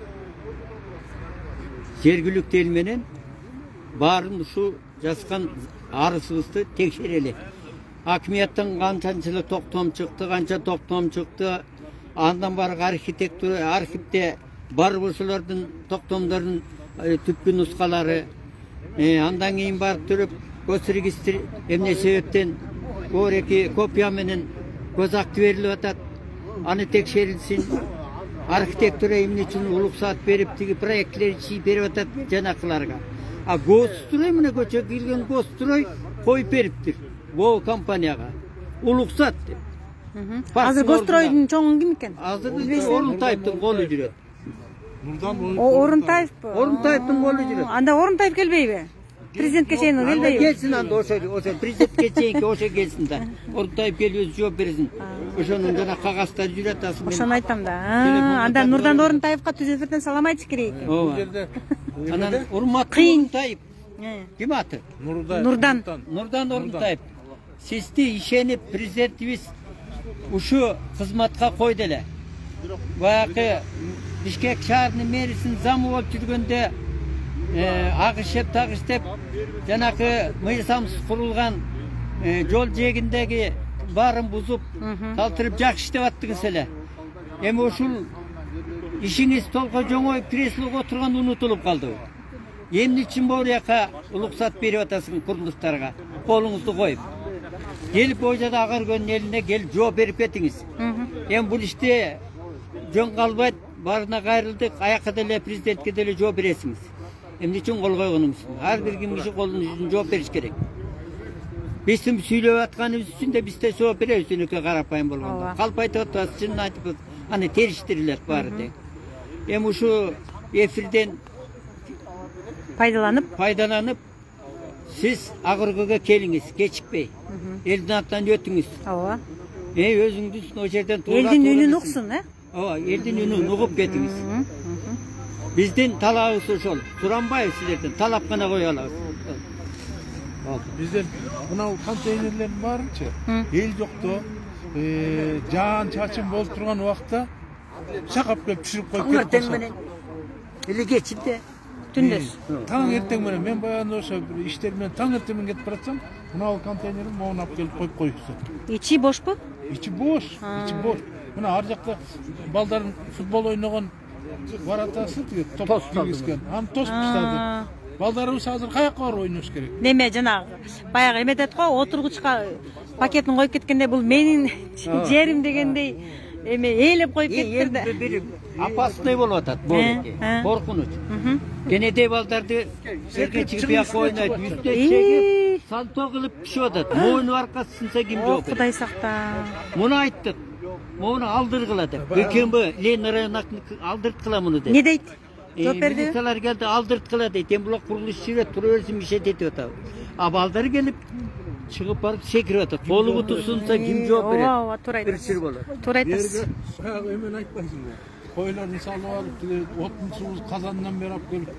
Жергиликтүү эл менен баарын ушу жазган арызыбызды текшерели. Акимияттан канчанчылык токтом чыкты, канча токтом чыкты. Андан бары архитектура, архивде бар ошолордун токтомдордун түпкү нускалары. Андан кийин барып туруп, госрегистр эмне себептен эки копия менен көз акты берилип атат. Аны текшерилсин. Архитектура эмне үчүн уруксат берип, тиги проектлер чийип берип атат жанакыларга. А госстрой мына көчөгө кирген госстрой коюп бериптир. Бул компанияга уруксат деп. Азыр госстройдун чоңу ким экен? Азыр Орунтаевдин колу жүрөт. Орунтаевпы? Орунтаевдин колу жүрөт. Анда Орунтаев келбейби? Президентке чейин келбейби? Келсин анда ошо президентке чейинки ошо келсин да. Орунтаев келип жооп берсин. Ошонун жана кагаздары жүрөт асымен. Ошону айтам да. Анда Нурдан Орунтаевка түз эфирден салам айтыш керек. Анан урматтуу Орунтаев. Ким аты? Нурдан. Нурдан Орунтаев. Сизди ишенип президентибиз ушу кызматка койду эле. Баягы Бишкек шаарынын мэрисин замы болуп жүргөндө агышып тагыш деп жанакы мыйзамсыз курулган жол жээгиндеги баарын бузуп, талтырып жакшы иштеп аттыңыз эле. Эми ушул ишиңиз толко жоңоюп креслого отурган унутулуп калды. Эмне үчүн бул жака уруксат берип атасың курулуштарга? Колуңузду коюп. Келип бул жерде Агаркөөнүн элине келип жооп берип кетиңиз. Эми бул иште жөн калбайт, баарына кайрылдык, аякка деле президентке деле жооп бересиңиз. Эмне үчүн кол койгонуңуз? Ар бир киши колунун жүзүн жооп бериш керек. Биздин сүйлөп атканыбыз үчүн да биз да жооп беребиз, өнөкө карапайым болгондо. Калп айтып атабыз, чынын айтып, аны териштирилет баары тең. Эми ушу эфирден пайдаланып, сиз Агаркөөгө келиңиз, кечикпей. Элдин атынан өтүңүз. Ооба. Өзүңүз ошол жерден элдин үнүн уксун, Ооба, элдин үнүн угуп кетиңиз. Биздин талабыбыз ошол. Суранбайбыз силерден, талап гана кое алабыз. Бизден мынау контейнерлердин баарынчы эл жокто жаан чачын болуп турган убакта чакап келип түшүрүп коюп кетип Таң менен эле кечинде түндөс. Таң эртең менен мен баягы ошо иштер менен таң эртең менен кетип баратсам, мынау контейнерин могун алып келип коюп коюпсуз. Ичи бошпу? Ичи бош, ичи бош. Мына ар жакта балдардын футбол ойногон баратасы тиги топ киргизген. Аны тосуп таштады. Балдарыбыз азыр каяка барып ойнош керек? Неме жанагы баягы эме дейт го, отургучка пакетин коюп кеткенде бул менин жерим дегендей эме ээлеп коюп кетти да. Бир опасный болуп атат бул эки. Коркунуч. Кенедей балдарды жерге чыгып бияка ойнойт, үстүнө чегип, салто кылып түшүп атат. Моюну аркасы сынса ким жооп берет? Кудай сакта. Муну айттык. Муну алдыргыла деп. Бекемби Ленин районуна алдырткыла муну деп. Не дейт? Жооп берди. Милициялар келди, алдырткыла дейт. Эми булар курулуш жүрөт, тура берсин мишет этип атабыз. А балдар келип чыгып барып секирип атат. Колу куту сунса ким жооп берет? Ооба, туура айтасыз. Бир чыр болот. Туура айтасыз. Баягы эмен айтпайсыңбы? Койлорду салып алып, отун суу казандан бери алып келип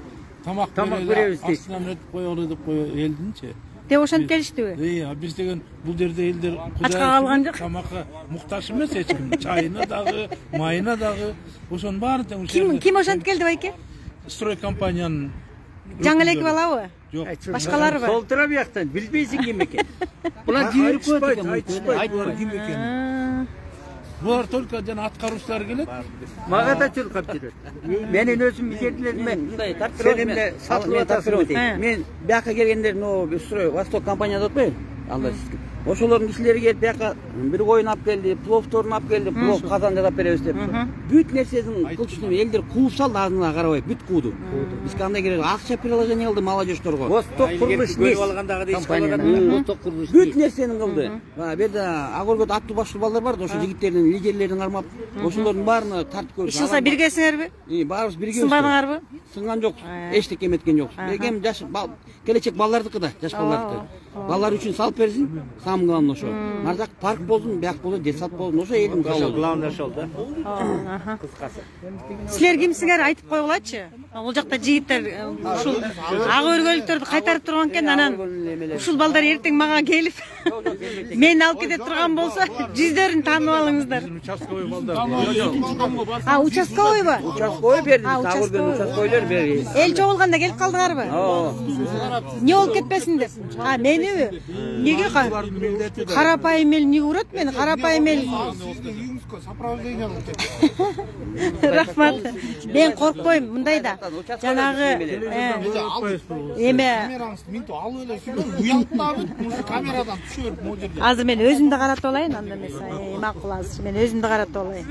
тамак беребиз дейт. Астынан өтүп коелу деп элдинчи. Деп ошентип келиштиби? Биз деген бул жерде элдер ачка калган жок. Тамакка муктаж эмес эч ким. Чайына дагы, майына дагы, ошонун баарын тең ушул. Ким ошентип келди байке? Строй компанияның жаңы элек балабы? Жок. Башкалары бар. Сол тура бияктан билбейсиң ким экен. Булар жибирип коет экен. Айтпайт ким экен. Булар только жана аткаруучулар келет. Мага да чуркап жүрөт. Менин өзүм жердериме мындай тартып сатылып атасыз. Мен бияка келгендер, строй Восток компания деп коет. Алла сизге. Ошолордун кишилери келип бияка бир коюн алып келди, пловторун алып келди, плов казан жасап беребиз деп. Бүт нерсесин кылчусун элдер кууп салды, азына карабай бүт кууду. Биз кандай керек? Акча приложение кылды молодежьторго. Восток курулуш көрүп алгандагы дейт. Восток курулуш. Бүт нерсени кылды. Бу жерде Агоргодо аттуу баштуу балдар бар, ошо жигиттердин лидерлерин кармап, ошолордун баарына тартып көрдүк. Иш кылса биргесиңерби? Баарыбыз бирге. Сынбадыңарбы? Сынган жок. Эчтеке эметкен жок. Эгем жаш келечек балдардыкы да, жаш балдардыкы. Балдар үчүн салып берсин, самый главный ошо. Нардак парк болсун, бияк болсун, детсад болсун, ошо элдин калыбы. Главный ошол да. Кыскасы. Силер кимсиңер айтып койгулачы. Бул жакта жигиттер ушул ак өргөлүктөрдү кайтарып турган экен, анан ушул балдар эртең мага келип мени алып кете турган болсо, жүздөрүн таанып алыңыздар. Участковый балдар. Участковыйбы? Участковый берди, Агоргодо участковыйлар берди. Эл чогулганда келип калдыңарбы? Не болуп кетпесин деп. Мениби? Неге карапайым эл эмне урат мени? Карапайым эл сопровождение рахмат. Мен коркпойм, мындай да. Жанагы камерадан түшөрүп могу жерде. Азыр мен өзүмдү каратып алайын, анда эмес. Макул азыр мен өзүмдү каратып алайын.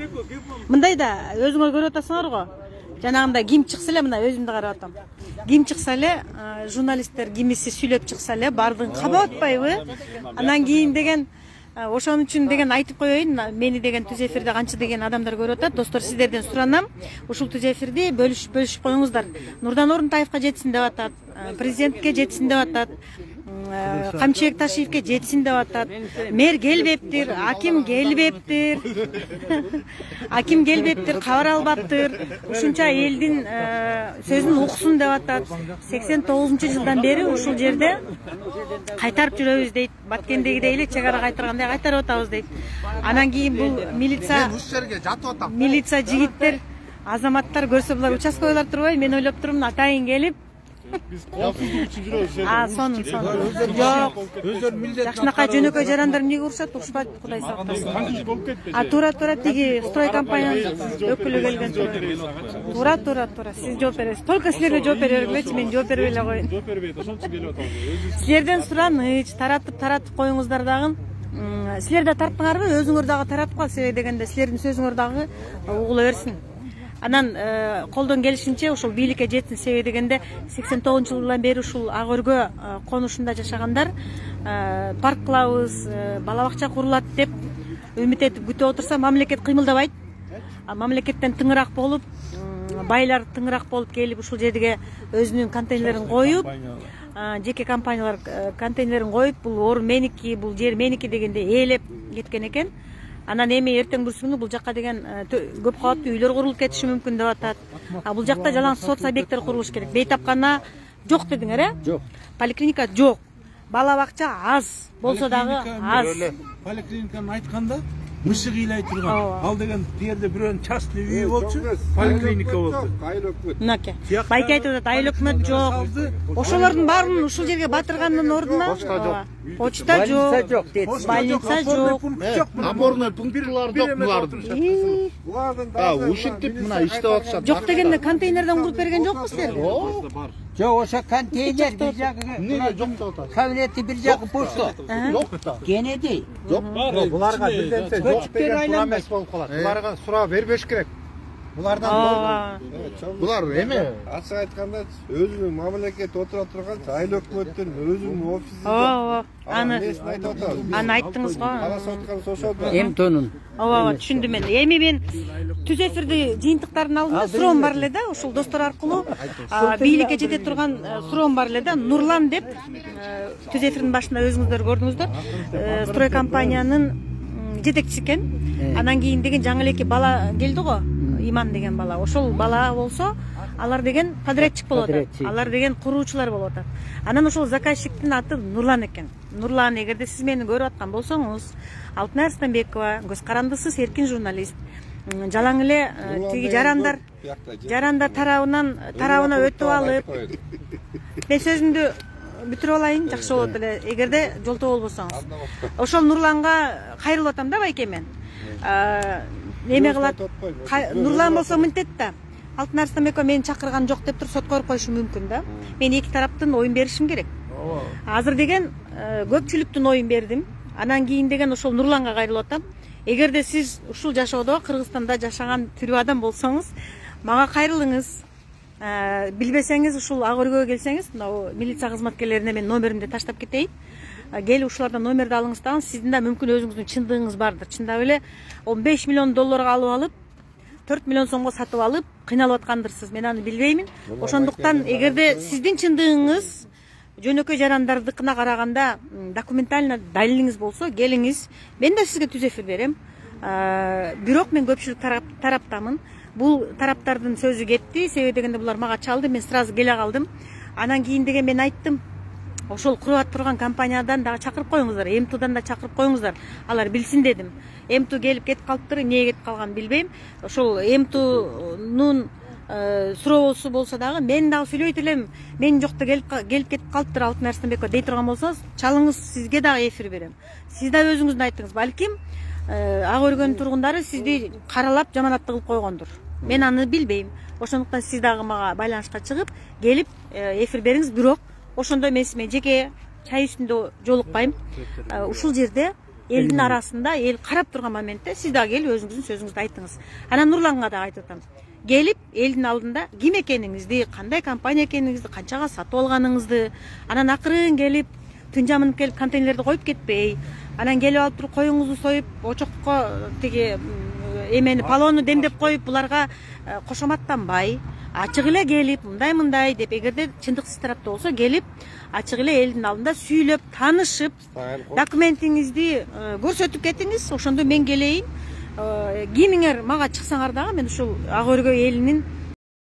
Мындай да өзүңөр көрүп атасыңар го. Жанагында ким чыкса эле, мына өзүмдү карап атам. Ким чыкса эле, журналисттер кимиси сүйлөп чыкса эле, бардыгын кабап атпайбы? Анан кийин деген ошон үчүн деген айтып коеюн, мени деген түз эфирде канча деген адамдар көрүп атат. Достор, сиздерден суранам, ушул түз эфирди бөлүшүп коюңуздар. Нурдан Орунтаевка жетсин деп атат, президентке жетсин деп атат, Камчыбек Ташиевке жетсин деп атат. Мэр келбептир, аким келбептир. Аким келбептир, кабар албаптыр. Ушунча элдин сөзүн уксун деп атат. 89-жылдан бери ушул жерде кайтарып жүрөбүз дейт. Баткендегидей эле чек ара кайтаргандай кайтарып атабыз дейт. Анан кийин бул милиция жигиттер, азаматтар көрсө булар участковыйлар турбайбы? Мен ойлоп турмун, атайын келип Biz koopsuzluk için жүрөбүз. Сонун. Жок. Жакшынакай жөнөкөй жарандар эмнеге урушат? Урушпайт, Кудай сактасын. Туура тиги строй компаниянын өкүлү келген. Туура. Сиз жооп бересиз. Только силерге жооп бере бергилечи, мен жооп бербей эле коеюн. Жооп бербейт, ошон үчүн келип атабыз. Силерден сураныч, таратып коюңуздар дагы. Силер да тарттыңарбы? Өзүңөр дагы таратып кал, себеби дегенде силердин сөзүңөр дагы угула берсин. Анан колдон келишинче ушул бийликке жетсин, себеби дегенде 89-жылдан бери ушул Ак Өргө конушунда жашагандар парк кылабыз, бала бакча курулат деп үмүт этип күтүп отурса, мамлекет кыймылдабайт. Мамлекеттен тыңыраак болуп, байлар тыңыраак болуп келип ушул жерге өзүнүн контейнерлерин коюп, жеке компаниялар контейнерлерин коюп, бул орун меники, бул жер меники дегенде ээлеп кеткен экен. Анан эми эртең бүрсүнгү бул жакка деген көп кабаттуу үйлөр курулуп кетиши мүмкүн деп атат. Бул жакта жалаң соц объекттер курулуш керек. Бейтапкана жок дедиңер, э? Жок. Поликлиника жок. Бала бакча аз, болсо дагы аз. Поликлиниканы айтканда мышык ыйлай турган. Ал деген жерде бирөөнүн частный үйү болчу, поликлиника болду. Мынаке. Байке айтып атат, айыл өкмөт жок. Ошолордун баарын ушул жерге батыргандын ордуна почта жок, больница жок. Опорный пункттар жок булардын. Ушинтип мына иштеп атышат. Жок дегенде контейнерден куруп берген жокпу силерге? Жок, ошо контейнер бир жагы. Эмнеге жок деп атат? Кабинети бир жагы пусто. Жок да. Кенеди. Жок. Буларга бирден жок деген суроо эмес болуп калат. Буларга суроо бербеш керек. Булардан булар эме ачык айтканда өзүнүн мамлекет отура турган айыл өкмөттүн өзүнүн офисинде. Аны айттыңыз го. Аласы айткан ошол. Эмтонун. Ооба, түшүндүм мен. Эми мен түз эфирди жыйынтыктардын алдында суроом бар эле да, ушул достор аркылуу бийликке жете турган суроом бар эле да. Нурлан деп түз эфирдин башында өзүңүздөр көрдүңүздөр. Строй компаниянын жетекчиси экен. Анан кийин деген жаңы эки бала келди го. Иман деген бала. Ошол бала болсо, алар деген подрядчик болуп атат. Алар деген куруучулар болуп атат. Анан ошол заказчиктин аты Нурлан экен. Нурлан, эгерде сиз мени көрүп аткан болсоңуз, Алтын Арстанбекова, көз карандысыз эркин журналист. Жалаң эле тиги жарандар тарабына өтүп алып, мен сөзүмдү бүтүрүп алайын, жакшы болот эле. Эгерде жолтоо болбосоңуз. Ошол Нурланга кайрылып атам да байке мен. Неме кылат? Нурлан болсо мынтет да. Алтын Арыстан эко мени чакырган жок деп туруп сотко барып коюшу мүмкүн да. Мен эки тараптын оюн беришим керек. Азыр деген көпчүлүктүн оюн бердим. Анан кийин деген ошол Нурланга кайрылып атам. Эгерде сиз ушул жашоодо Кыргызстанда жашаган тирүү адам болсоңуз, мага кайрылыңыз. Билбесеңиз ушул ак өргөгө келсеңиз, мына милиция кызматкерлерине мен номеримди таштап кетейин. Келип ушулардан номерди алыңыз дагы, сиздин да мүмкүн өзүңүздүн чындыгыңыз бардыр. Чындап эле 15 миллион долларга алып алып, 4 миллион сомго сатып алып, кыйналып аткандырсыз. Мен аны билбеймин. Ошондуктан эгерде сиздин чындыгыңыз жөнөкөй жарандардыкына караганда документально далилиңиз болсо, келиңиз. Мен да сизге түз эфир берем. Бирок мен көпчүлүк тараптамын. Бул тараптардын сөзү кетти. Себеби дегенде булар мага чалды, мен сразу келе калдым. Анан кийин деген мен айттым. Ошол курап турган компаниядан дагы чакырып коюңуздар, МТУдан да чакырып коюңуздар. Алар билсин дедим. МТУ келип кетип калыптыр, эмне кетип калганын билбейм. Ошол МТУнун суроосу болсо дагы мен дагы сүйлөйт элем. Мен жокто келип кетип калыптыр Алтын Арыстанбекова дей турган болсоңуз, чалыңыз, сизге дагы эфир берем. Сиз да өзүңүздүн айтыңыз. Балким ак өргөнүн тургундары сизди каралап жаманатты кылып койгондур. Мен аны билбейм. Ошондуктан сиз дагы мага байланышка чыгып, келип эфир бериңиз. Бирок ошондой мен жеке чай үстүндө жолукпайм. Ушул жерде элдин арасында эл карап турган моментте сиз дагы келип өзүңүздүн сөзүңүздү айтыңыз. Анан Нурланга да айтып атам. Келип элдин алдында ким экениңизди, кандай компания экениңизди, канчага сатып алганыңызды, анан акырын келип тынжамын келип контейнерлерди коюп кетпей, анан келип алып туруп коюңузду союп, очокко тиги эмени палоону демдеп коюп, буларга кошоматтанбай, ачык эле келип мындай деп, эгерде чындыксыз тарапта болсо, келип ачык эле элдин алдында сүйлөп, таанышып, документиңизди көрсөтүп кетиңиз. Ошондо мен келейин. Кимиңер мага чыксаңар дагы мен ушул ак өргөй элинин